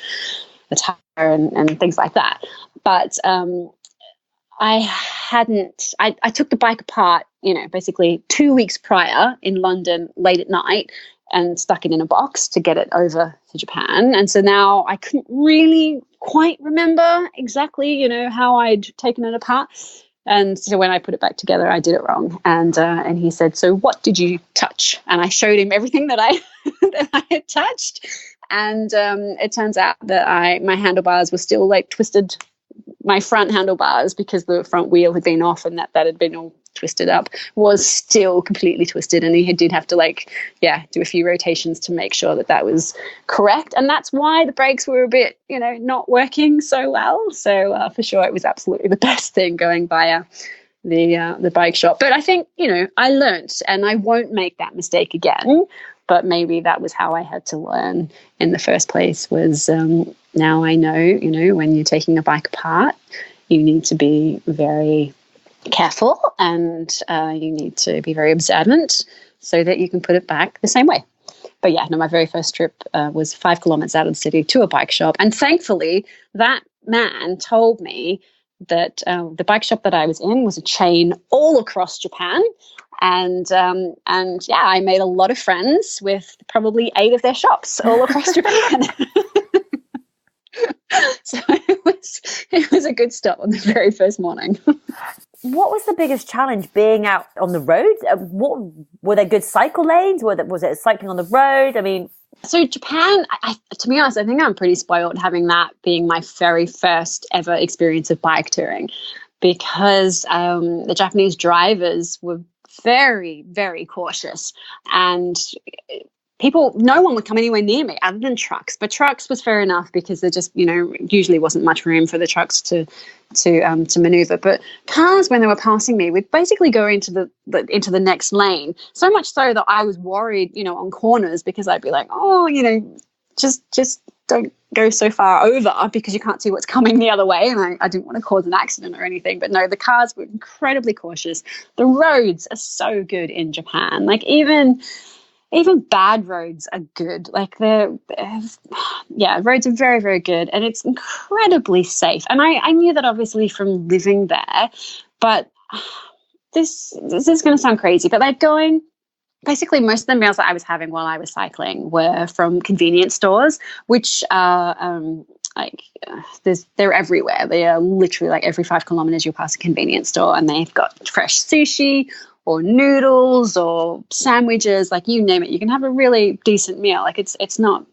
tire and things like that. But I took the bike apart, basically 2 weeks prior in London late at night and stuck it in a box to get it over to Japan. And so now I couldn't really quite remember exactly, how I'd taken it apart. And so when I put it back together, I did it wrong. And he said, so what did you touch? And I showed him everything that I had touched. And it turns out that my handlebars were still twisted. My front handlebars, because the front wheel had been off and that had been all twisted up, was still completely twisted. And he did have to do a few rotations to make sure that was correct. And that's why the brakes were a bit, not working so well. So for sure, it was absolutely the best thing going via the bike shop. But I think, I learnt, and I won't make that mistake again. But maybe that was how I had to learn in the first place, was now I know, when you're taking a bike apart, you need to be very careful and you need to be very observant so that you can put it back the same way. But yeah, no, my very first trip was 5 kilometers out of the city to a bike shop. And thankfully, that man told me that the bike shop that I was in was a chain all across Japan. And yeah, I made a lot of friends with probably 8 of their shops all across Japan. So it was a good start on the very first morning. What was the biggest challenge being out on the road? What were there good cycle lanes? Was it cycling on the road? I mean, so Japan, to be honest, I think I'm pretty spoiled having that being my very first ever experience of bike touring, because the Japanese drivers were very, very cautious, and no one would come anywhere near me other than trucks. But trucks was fair enough because there just, usually wasn't much room for the trucks to maneuver. But cars, when they were passing me, would basically go into the next lane. So much so that I was worried, on corners, because I'd be like, just don't go so far over because you can't see what's coming the other way. And I didn't want to cause an accident or anything. But no, the cars were incredibly cautious. The roads are so good in Japan. Like even bad roads are good. Like roads are very, very good, and it's incredibly safe. And I knew that obviously from living there, but this is going to sound crazy, but basically most of the meals that I was having while I was cycling were from convenience stores, which are they're everywhere. They are literally like every 5 kilometers you'll pass a convenience store, and they've got fresh sushi or noodles or sandwiches, like you name it. You can have a really decent meal. Like it's not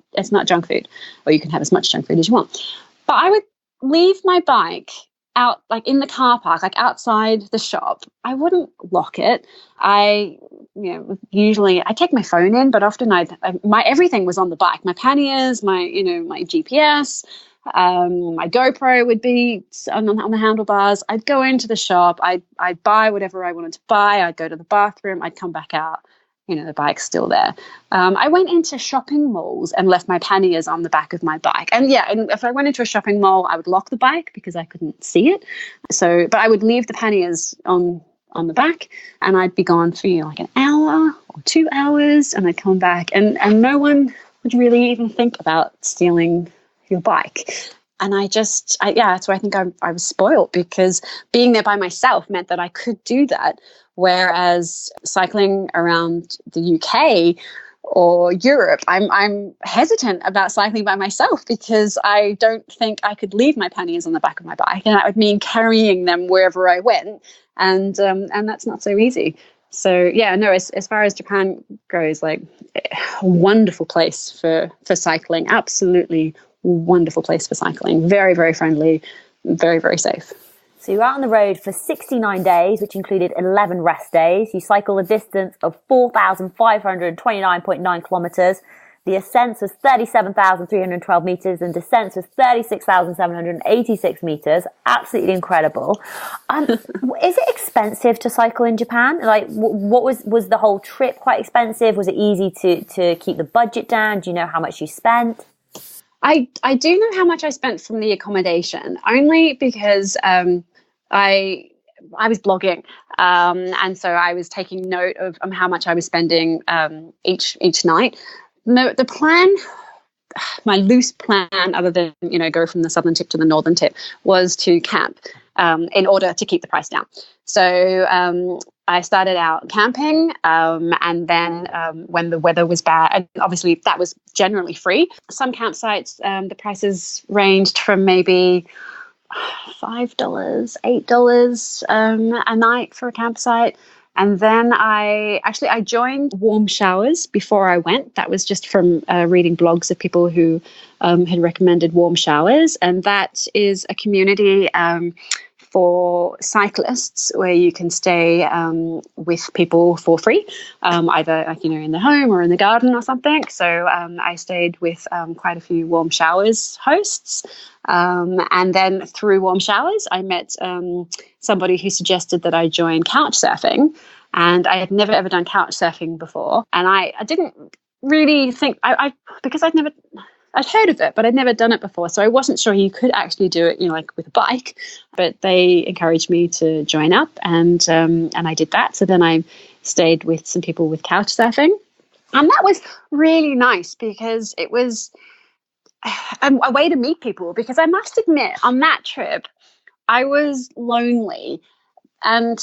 junk food, or you can have as much junk food as you want. But I would leave my bike out, like in the car park, like outside the shop. I wouldn't lock it. Usually I take my phone in, but often my everything was on the bike. My panniers, my GPS, my GoPro would be on the handlebars. I'd go into the shop. I'd buy whatever I wanted to buy. I'd go to the bathroom. I'd come back out. The bike's still there. I went into shopping malls and left my panniers on the back of my bike. And if I went into a shopping mall, I would lock the bike because I couldn't see it. But I would leave the panniers on the back, and I'd be gone for like an hour or 2 hours, and I'd come back, and no one would really even think about stealing your bike. And that's why I think I was spoiled, because being there by myself meant that I could do that. Whereas cycling around the UK or Europe, I'm hesitant about cycling by myself because I don't think I could leave my panniers on the back of my bike, and that would mean carrying them wherever I went, and that's not so easy. So as far as Japan goes, like a wonderful place for cycling, absolutely wonderful place for cycling, very, very friendly, very, very safe. So you're out on the road for 69 days, which included 11 rest days. You cycle a distance of 4,529.9 kilometers. The ascent was 37,312 meters and descent was 36,786 meters. Absolutely incredible. Is it expensive to cycle in Japan? Like, what was the whole trip quite expensive? Was it easy to keep the budget down? Do you know how much you spent? I do know how much I spent from the accommodation, only because I was blogging, and so I was taking note of how much I was spending each night. No, the plan, my loose plan, other than go from the southern tip to the northern tip, was to camp in order to keep the price down. So I started out camping, and then when the weather was bad, and obviously that was generally free. Some campsites, the prices ranged from maybe $5, $8 a night for a campsite. And then I joined warm showers before I went. That was just from reading blogs of people who had recommended warm showers. And that is a community for cyclists where you can stay with people for free, either in the home or in the garden or something. So I stayed with quite a few warm showers hosts. And then through warm showers, I met somebody who suggested that I join couch surfing. And I had never ever done couch surfing before. And I didn't really think, because I'd heard of it, but I'd never done it before. So I wasn't sure you could actually do it, like with a bike. But they encouraged me to join up, and I did that. So then I stayed with some people with couch surfing. And that was really nice because it was a way to meet people. Because I must admit, on that trip, I was lonely and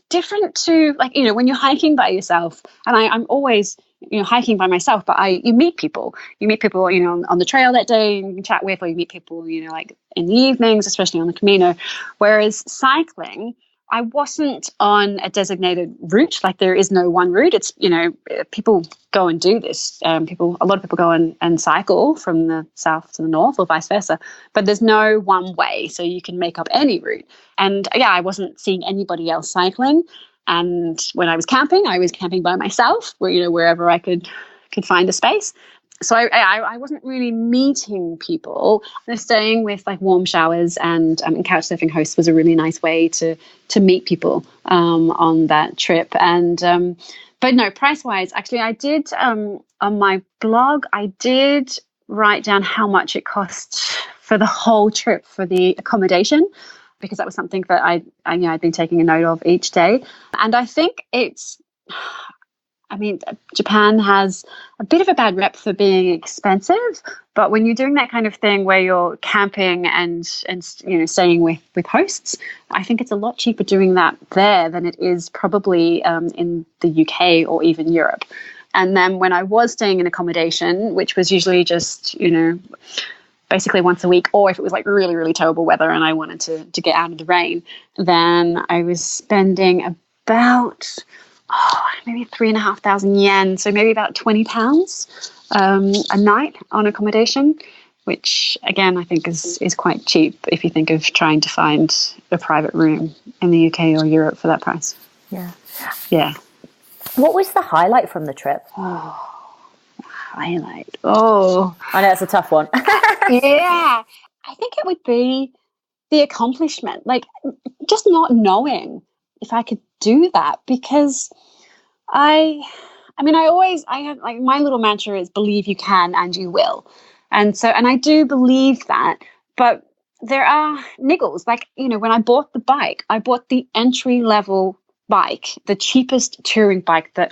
different to, like, when you're hiking by yourself, and I'm always, hiking by myself, but you meet people, on the trail that day and you can chat with, or you meet people, like in the evenings, especially on the Camino. Whereas cycling, I wasn't on a designated route. Like, there is no one route. It's, people go and do this. A lot of people go and cycle from the south to the north or vice versa, but there's no one way. So you can make up any route. And yeah, I wasn't seeing anybody else cycling. And when I was camping by myself, wherever I could find a space. So I wasn't really meeting people. Staying with like warm showers and couch surfing hosts was a really nice way to meet people on that trip. And but no, price wise, actually, I did on my blog, I did write down how much it cost for the whole trip for the accommodation, because that was something that I'd been taking a note of each day. And I think Japan has a bit of a bad rep for being expensive, but when you're doing that kind of thing where you're camping and staying with hosts, I think it's a lot cheaper doing that there than it is probably in the UK or even Europe. And then when I was staying in accommodation, which was usually just, basically once a week, or if it was like really, really terrible weather and I wanted to get out of the rain, then I was spending about maybe 3,500 yen, so maybe about £20 a night on accommodation, which again I think is quite cheap if you think of trying to find a private room in the UK or Europe for that price. Yeah. What was the highlight from the trip? Highlight. Oh, I know it's a tough one. Yeah, I think it would be the accomplishment, like just not knowing if I could do that, because I have, like, my little mantra is believe you can and you will. And I do believe that, but there are niggles. Like, when I bought the bike, I bought the entry level bike, the cheapest touring bike that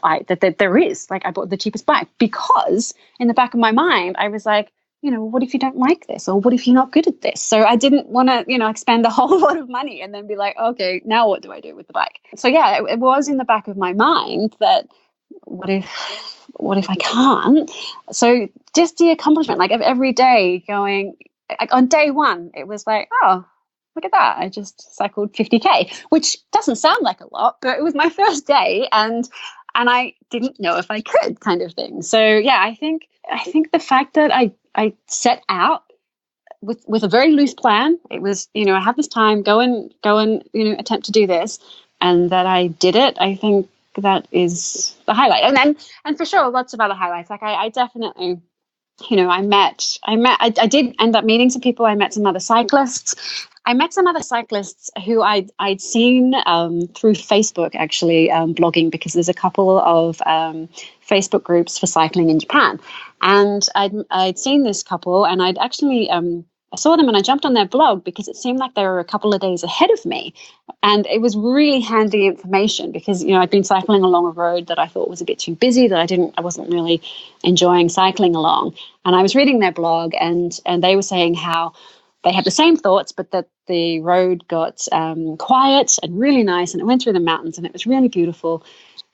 there is. Like, I bought the cheapest bike because in the back of my mind, I was like, what if you don't like this? Or what if you're not good at this? So I didn't want to, spend a whole lot of money and then be like, okay, now what do I do with the bike? So yeah, it was in the back of my mind that what if I can't? So just the accomplishment, like, of every day going, like, on day one, it was like, oh, look at that. I just cycled 50K, which doesn't sound like a lot, but it was my first day and I didn't know if I could, kind of thing. So yeah, I think the fact that I set out with a very loose plan. It was, I had this time, go and attempt to do this, and that I did it. I think that is the highlight. And for sure, lots of other highlights. Like, I definitely, I did end up meeting some people. I met some other cyclists. Who I'd seen through Facebook, actually, blogging, because there's a couple of Facebook groups for cycling in Japan. And I'd seen this couple, and I'd actually I saw them and I jumped on their blog because it seemed like they were a couple of days ahead of me. And it was really handy information because, I'd been cycling along a road that I thought was a bit too busy, that I wasn't really enjoying cycling along. And I was reading their blog, and they were saying how they had the same thoughts, but that the road got quiet and really nice, and it went through the mountains and it was really beautiful.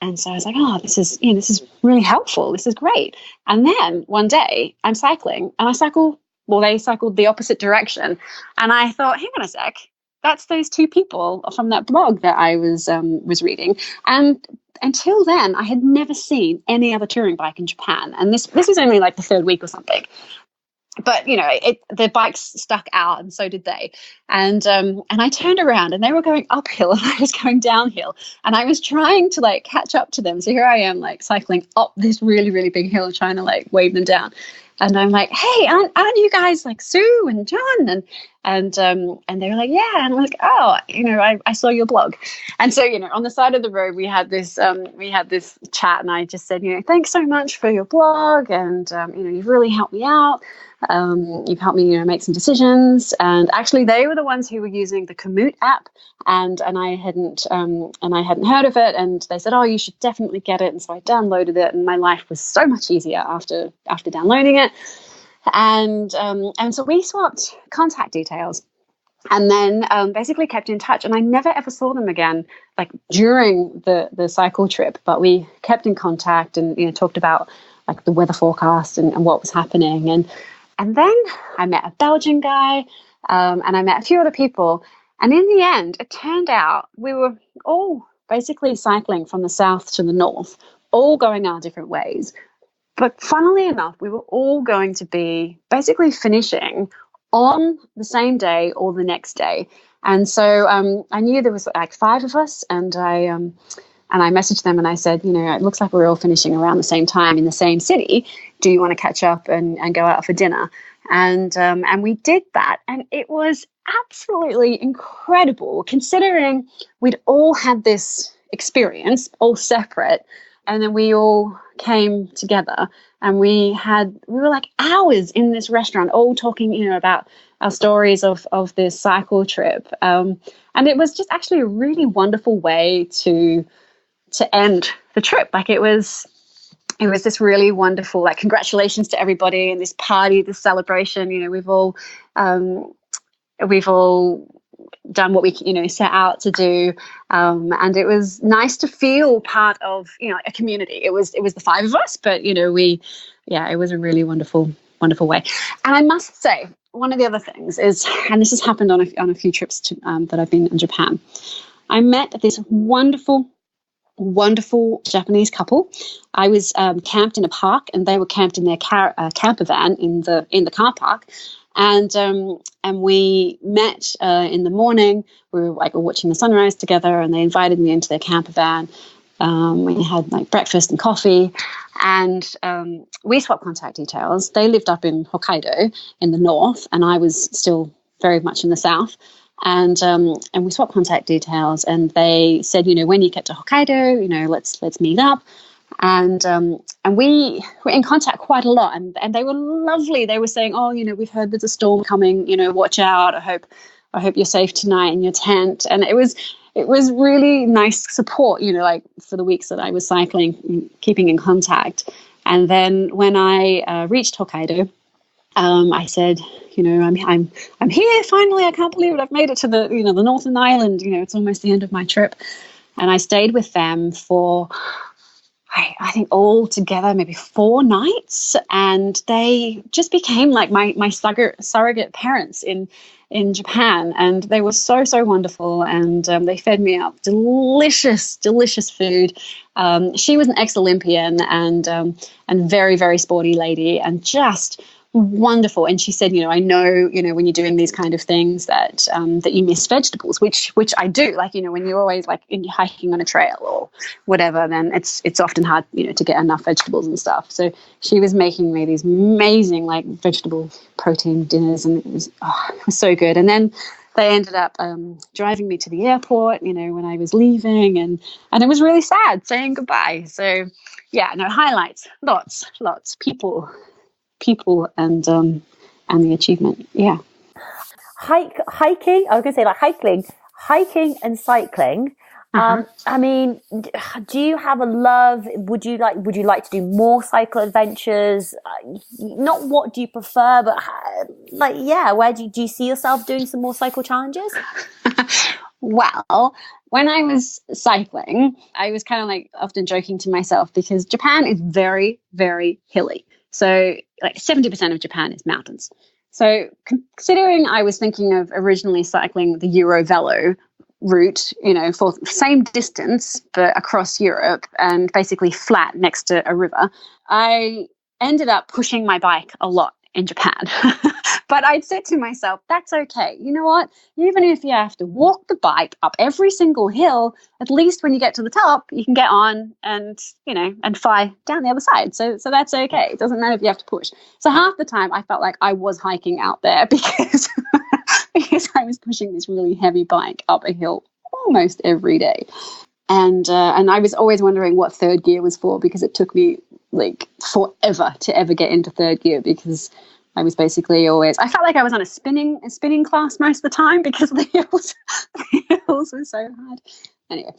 And so I was like, oh, this is really helpful. This is great. And then one day I'm cycling and they cycled the opposite direction. And I thought, hang on a sec, that's those two people from that blog that I was reading. And until then, I had never seen any other touring bike in Japan. And this was only like the third week or something. But, the bikes stuck out, and so did they. And I turned around and they were going uphill and I was going downhill. And I was trying to, like, catch up to them. So here I am, like, cycling up this really, really big hill, trying to, like, wave them down. And I'm like, hey, aren't you guys like Sue and John? And they were like, yeah. And I'm like, oh, I saw your blog. And so, on the side of the road, we had this chat, and I just said, thanks so much for your blog. And, you've really helped me out. You've helped me, make some decisions. And actually, they were the ones who were using the Komoot app, and I hadn't heard of it. And they said, oh, you should definitely get it. And so I downloaded it, and my life was so much easier after downloading it. And so we swapped contact details. And then basically kept in touch. And I never ever saw them again, like during the cycle trip. But we kept in contact and, you know, talked about like the weather forecast and what was happening. And then I met a Belgian guy, and I met a few other people. And in the end, it turned out we were all basically cycling from the south to the north, all going our different ways. But funnily enough, we were all going to be basically finishing on the same day or the next day. And so I knew there was like 5 of us, and I messaged them and I said, you know, it looks like we're all finishing around the same time in the same city. Do you want to catch up and go out for dinner? And we did that, and it was absolutely incredible, considering we'd all had this experience, all separate, and then we all came together, and we were like hours in this restaurant, all talking, you know, about our stories of this cycle trip, and it was just actually a really wonderful way to end the trip. Like it was this really wonderful, like, congratulations to everybody, and this party, this celebration. You know, we've all done what we, you know, set out to do, and it was nice to feel part of, you know, a community. It was the 5 of us, but, you know, it was a really wonderful way. And I must say, one of the other things is, and this has happened on a few trips that I've been in Japan, I met this wonderful Japanese couple. I was camped in a park, and they were camped in their camper van in the car park. And we met in the morning. We were watching the sunrise together, and they invited me into their camper van. We had like breakfast and coffee, and we swapped contact details. They lived up in Hokkaido in the north, and I was still very much in the south. And we swapped contact details, and they said, you know, when you get to Hokkaido, you know, let's meet up. And we were in contact quite a lot, and they were lovely. They were saying, oh, you know, we've heard there's a storm coming, you know, watch out. I hope you're safe tonight in your tent. And it was really nice support, you know, like for the weeks that I was cycling, keeping in contact. And then when I reached Hokkaido, I said, you know, I'm here finally. I can't believe it. I've made it to the Northern Island. You know, it's almost the end of my trip. And I stayed with them for, I think altogether maybe 4 nights, and they just became like my surrogate parents in Japan, and they were so wonderful, and they fed me up delicious food. She was an ex-Olympian and very, very sporty lady, and just wonderful. And she said, you know, I know, you know, when you're doing these kind of things that you miss vegetables, which I do. Like, you know, when you're always like hiking on a trail or whatever, then it's often hard, you know, to get enough vegetables and stuff. So she was making me these amazing like vegetable protein dinners, and it was so good. And then they ended up driving me to the airport, you know, when I was leaving, and it was really sad saying goodbye. So yeah, no, highlights, lots, people and the achievement. Yeah. Hiking, I was going to say like hiking and cycling. I mean, do you have a love? Would you like to do more cycle adventures? Not what do you prefer, but like, yeah, where do you see yourself doing some more cycle challenges? Well, when I was cycling, I was kind of like often joking to myself, because Japan is very, very hilly. So like 70% of Japan is mountains. So considering I was thinking of originally cycling the Eurovelo route, you know, for the same distance, but across Europe and basically flat next to a river, I ended up pushing my bike a lot in Japan. But I'd said to myself, that's okay. You know what? Even if you have to walk the bike up every single hill, at least when you get to the top, you can get on and, you know, and fly down the other side. So that's okay. It doesn't matter if you have to push. So half the time I felt like I was hiking out there because I was pushing this really heavy bike up a hill almost every day. And I was always wondering what third gear was for, because it took me like forever to ever get into third gear, because I was basically always, I felt like I was on a spinning class most of the time, because the hills were so hard. Anyway,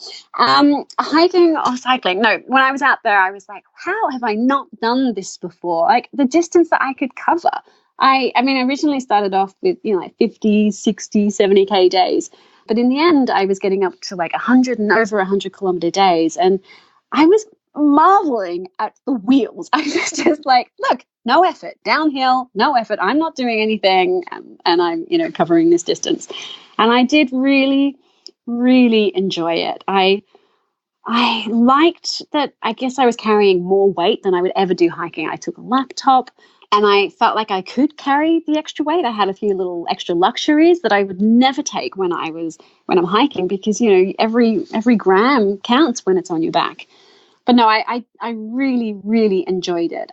hiking or cycling. No, when I was out there, I was like, how have I not done this before? Like the distance that I could cover. I mean, I originally started off with, like 50, 60, 70K days. But in the end, I was getting up to like 100 and over 100 kilometer days. And I was marveling at the wheels. I was just like, look, no effort, downhill, no effort. I'm not doing anything. And I'm, covering this distance. And I did really, really enjoy it. I liked that. I guess I was carrying more weight than I would ever do hiking. I took a laptop and I felt like I could carry the extra weight. I had a few little extra luxuries that I would never take when I'm hiking, because, every gram counts when it's on your back. But no, I really, really enjoyed it.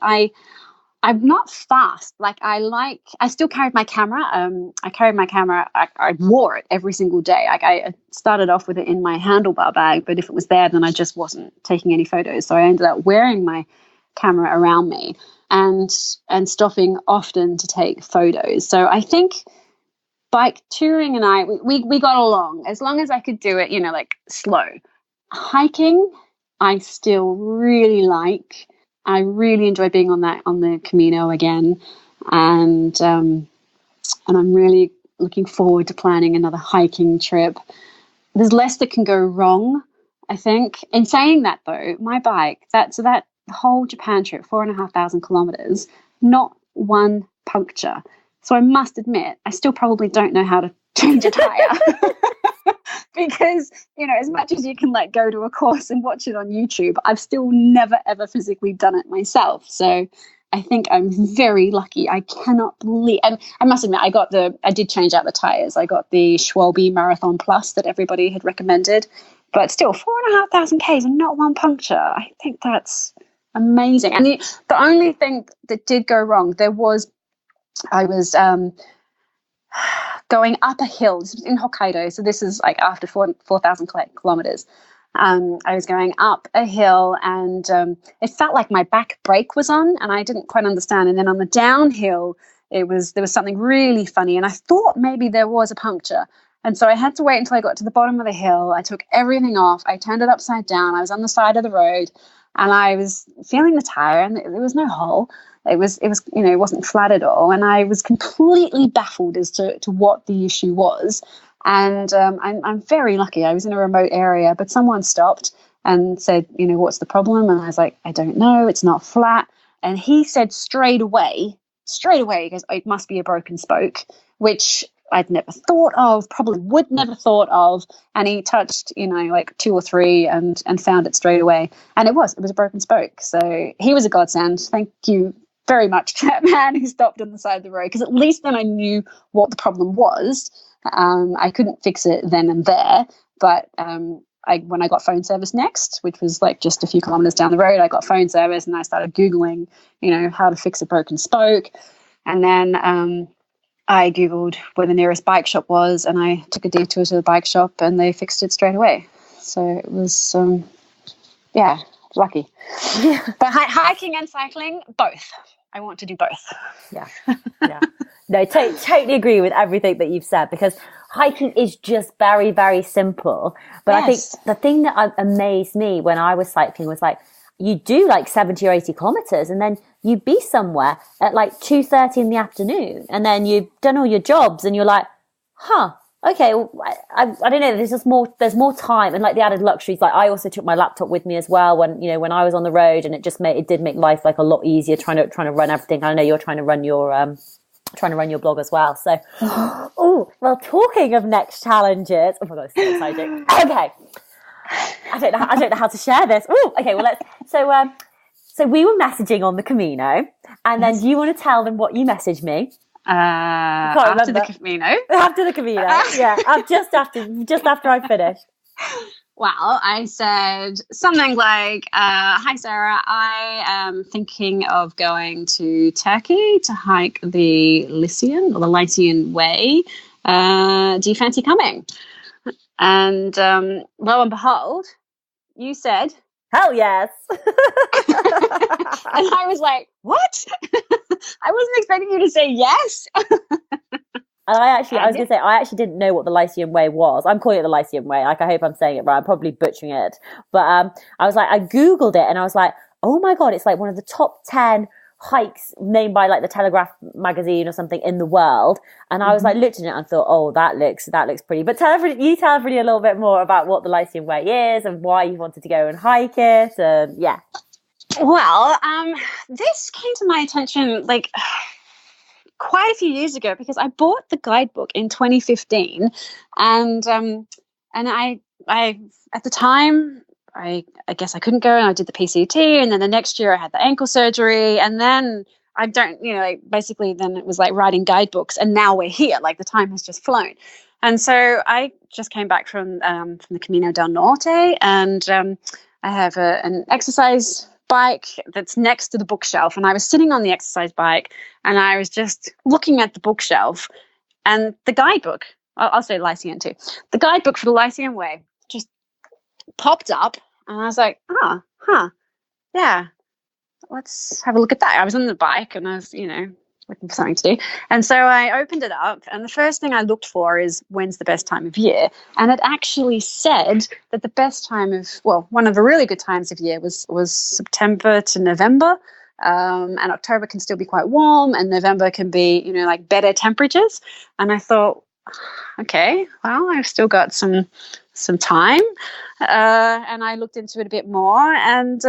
I'm not fast. I still carried my camera. I carried my camera. I wore it every single day. I started off with it in my handlebar bag, but if it was there, then I just wasn't taking any photos. So I ended up wearing my camera around me and stopping often to take photos. So I think bike touring and we got along as long as I could do it, like slow. Hiking, I still really like. I really enjoy being on the Camino again, and I'm really looking forward to planning another hiking trip. There's less that can go wrong, I think. In saying that, though, my bike, that whole Japan trip, 4,500 kilometers, not one puncture. So I must admit, I still probably don't know how to change a tire. Because, as much as you can go to a course and watch it on YouTube, I've still never, ever physically done it myself. So I think I'm very lucky. I cannot believe, and I must admit, I did change out the tires. I got the Schwalbe Marathon Plus that everybody had recommended, but still 4,500 Ks and not one puncture. I think that's amazing. And the only thing that did go wrong, I was going up a hill. This was in Hokkaido, so this is after 4,000 kilometers. I was going up a hill, and it felt like my back brake was on, and I didn't quite understand. And then on the downhill, there was something really funny, and I thought maybe there was a puncture. And so I had to wait until I got to the bottom of the hill. I took everything off. I turned it upside down. I was on the side of the road, and I was feeling the tire, and there was no hole. It wasn't flat at all. And I was completely baffled as to what the issue was. And I'm very lucky. I was in a remote area, but someone stopped and said, what's the problem? And I was like, I don't know. It's not flat. And he said straight away, he goes, oh, it must be a broken spoke, which I'd never thought of, probably would never thought of. And he touched, 2 or 3 and found it straight away. And it was a broken spoke. So he was a godsend. Thank you very much to that man who stopped on the side of the road, because at least then I knew what the problem was. I couldn't fix it then and there, but when I got phone service next, which was just a few kilometers down the road, I got phone service and I started Googling, how to fix a broken spoke. And then I Googled where the nearest bike shop was, and I took a detour to the bike shop and they fixed it straight away. So it was, lucky. Yeah. But hiking and cycling, both. I want to do both. Yeah. No, totally agree with everything that you've said, because hiking is just very, very simple. But yes. I think the thing that amazed me when I was cycling was you do 70 or 80 kilometers, and then you'd be somewhere at 2:30 in the afternoon, and then you've done all your jobs and you're like, okay, well, I don't know. There's more time, and the added luxuries. I also took my laptop with me as well when I was on the road, and it did make life a lot easier trying to run everything. I know you're trying to run your blog as well. So, well, talking of next challenges. Oh my God, it's so exciting. Okay, I don't know how to share this. Oh, okay. Well, so we were messaging on the Camino, and then do you want to tell them what you messaged me? After the Camino. After the Camino, yeah. Just after I finished. Well, I said something like, hi, Sarah, I am thinking of going to Turkey to hike the Lycian Way. Do you fancy coming? And lo and behold, you said, hell yes. And I was like, what? I wasn't expecting you to say yes. And I was going to say, I actually didn't know what the Lycian Way was. I'm calling it the Lycian Way. I hope I'm saying it right. I'm probably butchering it. But I was I Googled it and I was like, oh my God, it's one of the top 10 hikes named by like the Telegraph magazine or something in the world. And I was like, looked at it and thought, oh, that looks pretty. But tell everybody a little bit more about what the Lyceum Way is and why you wanted to go and hike it. And yeah. Well, this came to my attention like quite a few years ago because I bought the guidebook in 2015, and I at the time I guess I couldn't go, and I did the PCT, and then the next year I had the ankle surgery, and then I don't, like basically then it was like writing guidebooks, and now we're here. Like the time has just flown, and so I just came back from the Camino del Norte, and I have an exercise bike that's next to the bookshelf, and I was sitting on the exercise bike, and I was just looking at the bookshelf, and the guidebook. I'll say Lyceum too. The guidebook for the Lyceum Way just popped up, and I was like, yeah, let's have a look at that. I was on the bike, and I was, looking for something to do. And so I opened it up, and the first thing I looked for is when's the best time of year. And it actually said that the best time one of the really good times of year was September to November. And October can still be quite warm, and November can be, like better temperatures. And I thought, okay, well, I've still got some time, and I looked into it a bit more, and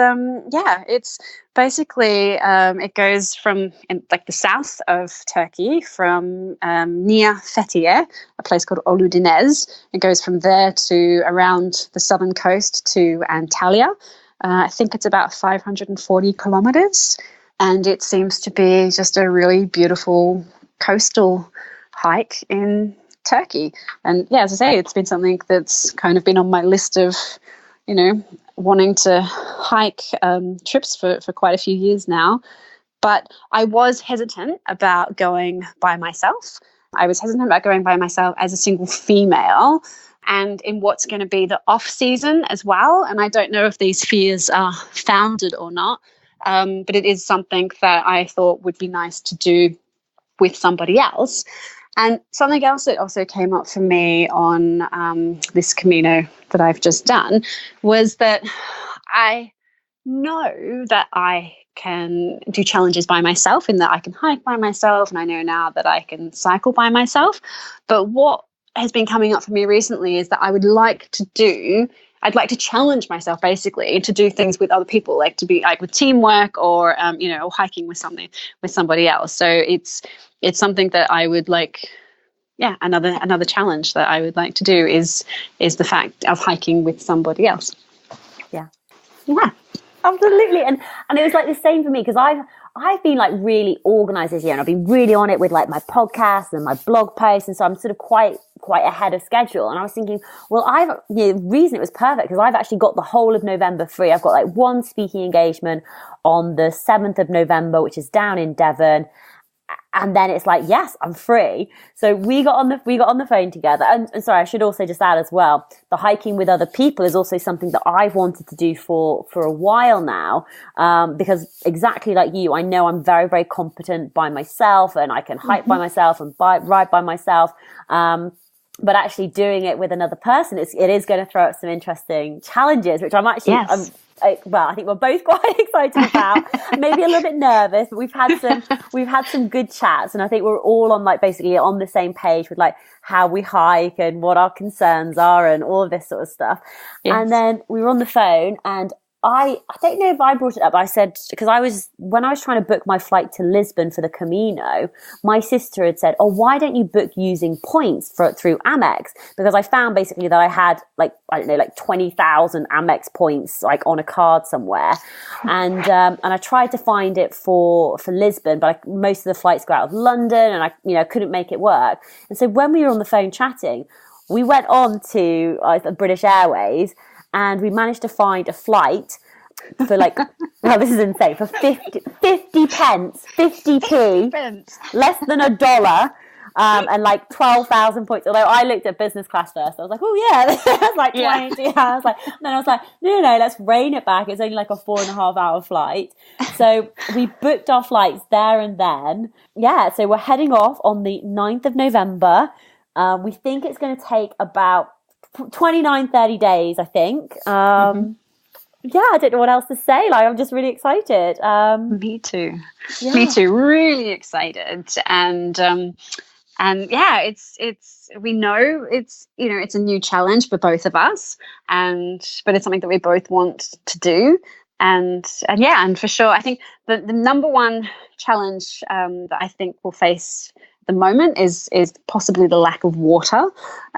it's basically it goes from like the south of Turkey, from near Fethiye, a place called Oludinez. It goes from there to around the southern coast to Antalya. I think it's about 540 kilometers, and it seems to be just a really beautiful coastal hike in Turkey. And yeah, as I say, it's been something that's kind of been on my list of, wanting to hike trips for quite a few years now. But I was hesitant about going by myself. I was hesitant about going by myself as a single female, and in what's going to be the off season as well. And I don't know if these fears are founded or not, but it is something that I thought would be nice to do with somebody else. And something else that also came up for me on this Camino that I've just done was that I know that I can do challenges by myself, in that I can hike by myself, and I know now that I can cycle by myself. But what has been coming up for me recently is that I'd like to challenge myself basically to do things with other people, like to be like with teamwork or hiking with somebody else. So it's something that I would like. Yeah, another challenge that I would like to do is the fact of hiking with somebody else. Yeah, absolutely. And it was like the same for me, because I've been like really organized this year, and I've been really on it with like my podcast and my blog posts, and so I'm sort of quite ahead of schedule. And I was thinking, well, the reason it was perfect because I've actually got the whole of November free. I've got like one speaking engagement on the 7th of November, which is down in Devon. And then it's like, yes, I'm free. So we got on the phone together. And sorry, I should also just add as well, the hiking with other people is also something that I've wanted to do for a while now. Because exactly like you, I know I'm very, very competent by myself, and I can hike by myself and ride by myself. But actually doing it with another person, it is going to throw up some interesting challenges, which I'm actually, yes. I think we're both quite excited about. Maybe a little bit nervous, but we've had some good chats, and I think we're all on like basically on the same page with like how we hike and what our concerns are and all of this sort of stuff. Yes. And then we were on the phone, and I don't know if I brought it up, but I said, because when I was trying to book my flight to Lisbon for the Camino, my sister had said, oh, why don't you book using points through Amex? Because I found basically that I had like 20,000 Amex points like on a card somewhere. And I tried to find it for Lisbon, but most of the flights go out of London, and I couldn't make it work. And so when we were on the phone chatting, we went on to British Airways, and we managed to find a flight for like, well, this is insane, for 50 pence, 50p, less than $1, and like 12,000 points. Although I looked at business class first. I was like, oh yeah, that's like 20. Yeah. I was like, then I was like, no, let's rein it back. It's only like a 4.5 hour flight. So we booked our flights there and then. Yeah, so we're heading off on the 9th of November. We think it's going to take about 29-30 days, I think. yeah, I don't know what else to say. Like, I'm just really excited. Me too. Yeah. Me too. Really excited. And yeah, we know it's, you know, it's a new challenge for both of us, but it's something that we both want to do. And yeah, and for sure, I think the number one challenge that I think we'll face at the moment is possibly the lack of water.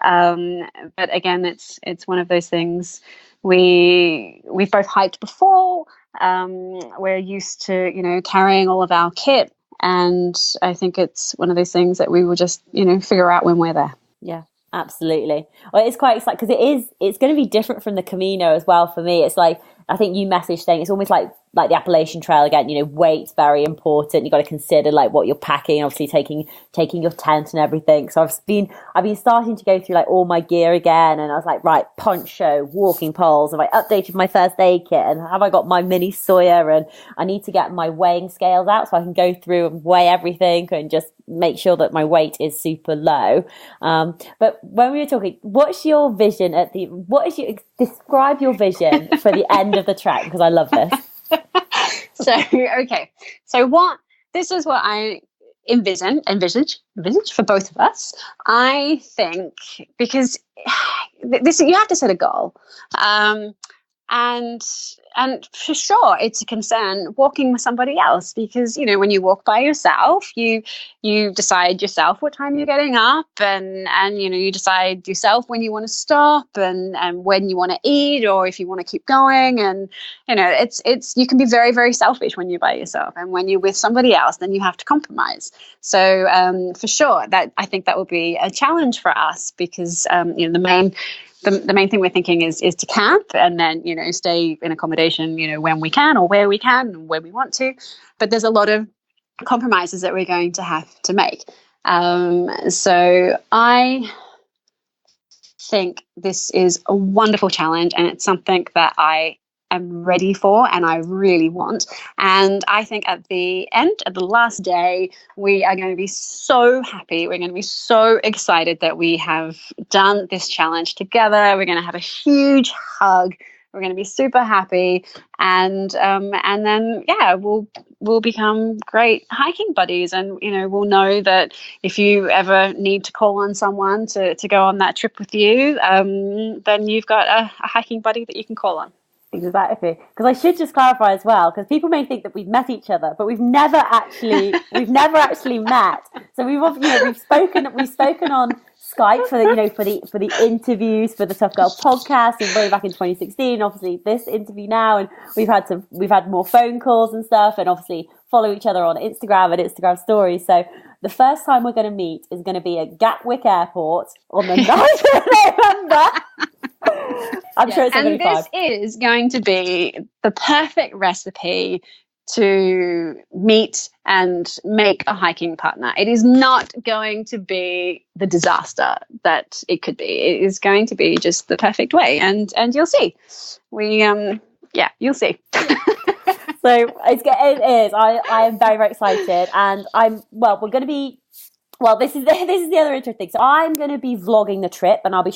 But again, it's one of those things. We've both hiked before. We're used to, you know, carrying all of our kit. And I think it's one of those things that we will just, you know, figure out when we're there. Yeah, absolutely. Well, it's quite exciting because it's going to be different from the Camino as well for me. It's like, I think you messaged saying it's almost like the Appalachian Trail again, you know, weight's very important. You've got to consider like what you're packing, obviously taking your tent and everything. So I've been starting to go through like all my gear again, and I was like, right, poncho, walking poles, have I updated my first aid kit, and have I got my mini Sawyer, and I need to get my weighing scales out so I can go through and weigh everything and just make sure that my weight is super low. But when we were talking, what's your vision describe your vision for the end of the trek, because I love this. So, okay. So this is what I envisage for both of us. I think, because this, you have to set a goal. And for sure, it's a concern walking with somebody else, because, you know, when you walk by yourself, you decide yourself what time you're getting up, and you know, you decide yourself when you want to stop, and when you want to eat, or if you want to keep going. And you know, it's you can be very, very selfish when you're by yourself, and when you're with somebody else, then you have to compromise. So for sure, that I think that will be a challenge for us, because you know, the main thing we're thinking is to camp, and then, you know, stay in accommodation, you know, when we can, or where we can, and when we want to. But there's a lot of compromises that we're going to have to make. So I think this is a wonderful challenge, and it's something that I am ready for and I really want. And I think at the last day, we are going to be so happy. We're going to be so excited that we have done this challenge together. We're going to have a huge hug. We're going to be super happy, and then yeah, we'll become great hiking buddies. And you know, we'll know that if you ever need to call on someone to go on that trip with you, then you've got a hiking buddy that you can call on. Exactly, because I should just clarify as well, because people may think that we've met each other, but we've never actually met. So we've spoken on Skype for the interviews for the Tough Girl podcast, and way back in 2016. Obviously, this interview now, and we've had more phone calls and stuff, and obviously follow each other on Instagram and Instagram stories. So the first time we're going to meet is going to be at Gatwick Airport on the 9th of November. I'm sure it's going to be fun. And this is going to be the perfect recipe to meet and make a hiking partner. It is not going to be the disaster that it could be. It is going to be just the perfect way, and you'll see. You'll see. So it is. I am very, very excited, and we're going to be. Well, this is the other interesting thing. So I'm going to be vlogging the trip, and I'll be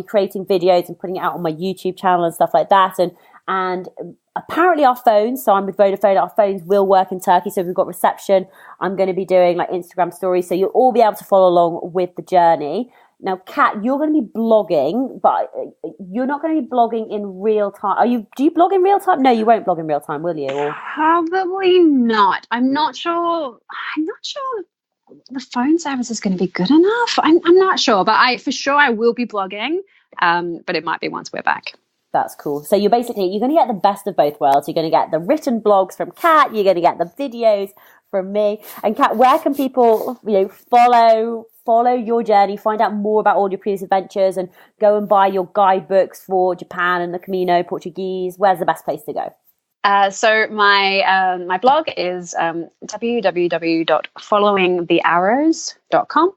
creating videos and putting it out on my YouTube channel and stuff like that. And apparently our phones, so I'm with Vodafone, our phones will work in Turkey. So if we've got reception, I'm going to be doing like Instagram stories. So you'll all be able to follow along with the journey. Now, Kat, you're going to be blogging, but you're not going to be blogging in real time. Do you blog in real time? No, you won't blog in real time, will you? Or? Probably not. I'm not sure the phone service is going to be good enough. I'm not sure, but I will be blogging, but it might be once we're back. That's cool. So you're going to get the best of both worlds. You're going to get the written blogs from Kat. You're going to get the videos from me. And Kat, where can people, follow your journey, find out more about all your previous adventures, and go and buy your guidebooks for Japan and the Camino Portuguese? Where's the best place to go? So my blog is www.followingthearrows.com,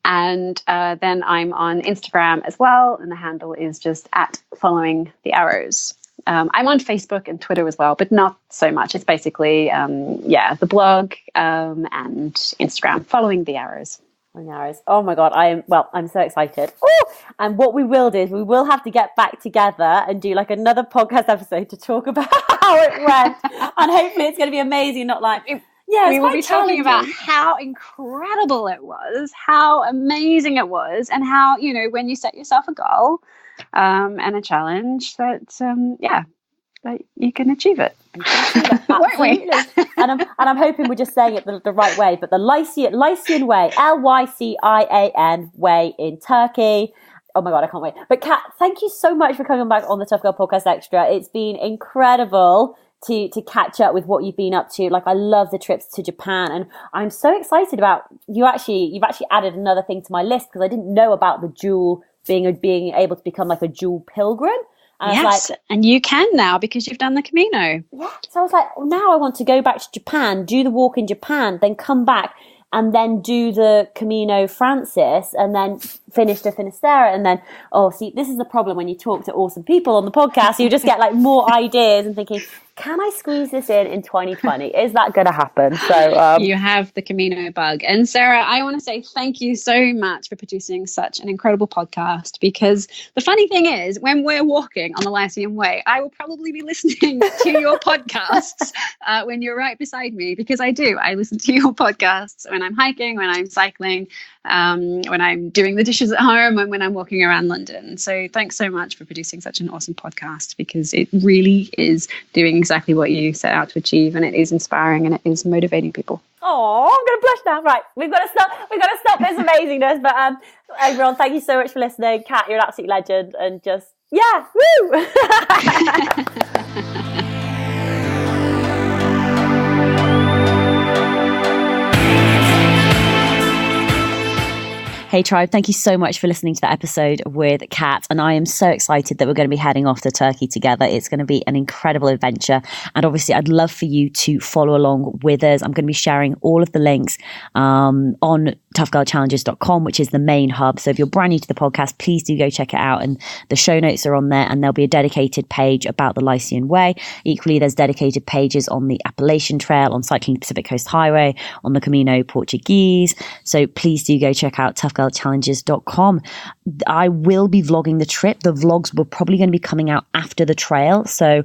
and then I'm on Instagram as well, and the handle is just @followingthearrows. I'm on Facebook and Twitter as well, but not so much. It's basically the blog and Instagram, Following the Arrows. Oh my God. I'm so excited. Ooh! And what we will do is we will have to get back together and do like another podcast episode to talk about how it went. And hopefully it's going to be amazing. Not like, we will be talking about how incredible it was, how amazing it was, and how, you know, when you set yourself a goal and a challenge that, that you can achieve it. Won't we? And I'm hoping we're just saying it the right way, but the Lycian way, Lycian way in Turkey. Oh my God, I can't wait. But Kat, thank you so much for coming back on the Tough Girl Podcast Extra. It's been incredible to catch up with what you've been up to. Like, I love the trips to Japan, and I'm so excited about you've actually added another thing to my list, because I didn't know about the dual being able to become like a dual pilgrim. And yes, and you can now because you've done the Camino. Yeah, so I was like, now I want to go back to Japan, do the walk in Japan, then come back and then do the Camino Francis, and then finish the Finisterre. And then, see, this is the problem when you talk to awesome people on the podcast. You just get like more ideas and thinking, can I squeeze this in 2020? Is that going to happen? So you have the Camino bug. And Sarah, I want to say thank you so much for producing such an incredible podcast, because the funny thing is, when we're walking on the Lycian Way, I will probably be listening to your podcasts when you're right beside me, because I listen to your podcasts when I'm hiking, when I'm cycling, when I'm doing the dishes at home, and when I'm walking around London. So thanks so much for producing such an awesome podcast, because it really is doing exactly what you set out to achieve, and it is inspiring, and it is motivating people. Oh, I'm going to blush now. Right, we've got to stop this amazingness. But everyone, thank you so much for listening. Kat, you're an absolute legend, and just woo. Hey Tribe, thank you so much for listening to that episode with Kat, and I am so excited that we're going to be heading off to Turkey together. It's going to be an incredible adventure, and obviously I'd love for you to follow along with us. I'm going to be sharing all of the links on toughgirlchallenges.com, which is the main hub. So if you're brand new to the podcast, please do go check it out, and the show notes are on there, and there'll be a dedicated page about the Lycian Way. Equally, there's dedicated pages on the Appalachian Trail, on cycling the Pacific Coast Highway, on the Camino Portuguese. So please do go check out toughgirlchallenges.com. I will be vlogging the trip. The vlogs were probably going to be coming out after the trail. So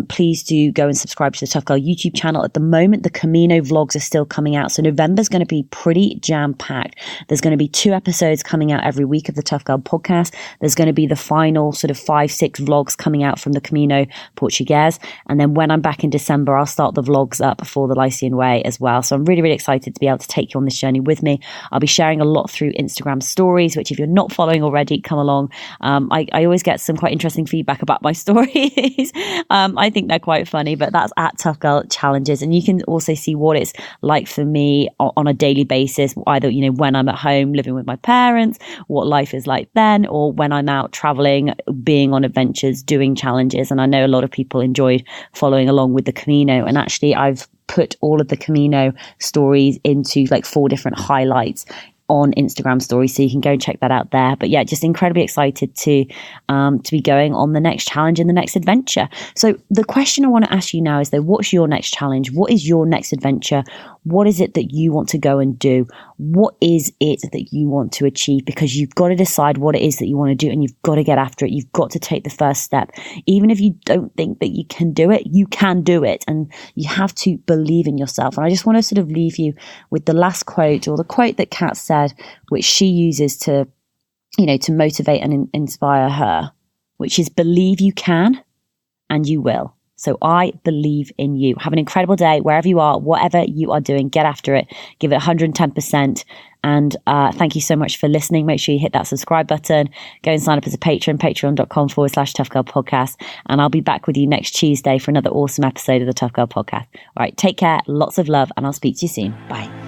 please do go and subscribe to the Tough Girl YouTube channel. At the moment, the Camino vlogs are still coming out. So November's going to be pretty jam-packed. There's going to be 2 episodes coming out every week of the Tough Girl podcast. There's going to be the final sort of 5-6 vlogs coming out from the Camino Portuguese. And then when I'm back in December, I'll start the vlogs up for the Lycian Way as well. So I'm really, really excited to be able to take you on this journey with me. I'll be sharing a lot through Instagram stories, which if you're not following already, come along. I always get some quite interesting feedback about my stories. I think they're quite funny, but that's at Tough Girl Challenges. And you can also see what it's like for me on a daily basis, either, you know, when I'm at home living with my parents, what life is like then, or when I'm out traveling, being on adventures, doing challenges. And I know a lot of people enjoyed following along with the Camino. And actually, I've put all of the Camino stories into like 4 different highlights on Instagram stories, so you can go and check that out there. But yeah, just incredibly excited to be going on the next challenge and the next adventure. So the question I want to ask you now is though, what's your next challenge? What is your next adventure? What is it that you want to go and do? What is it that you want to achieve? Because you've got to decide what it is that you want to do, and you've got to get after it. You've got to take the first step. Even if you don't think that you can do it, you can do it, and you have to believe in yourself. And I just want to sort of leave you with the last quote, or the quote that Kat said, which she uses to, you know, to motivate and inspire her, which is believe you can and you will. So I believe in you. Have an incredible day wherever you are, whatever you are doing, get after it, give it 110%. And thank you so much for listening. Make sure you hit that subscribe button, go and sign up as a patron, patreon.com/Tough Girl Podcast. And I'll be back with you next Tuesday for another awesome episode of the Tough Girl Podcast. All right, take care, lots of love, and I'll speak to you soon. Bye.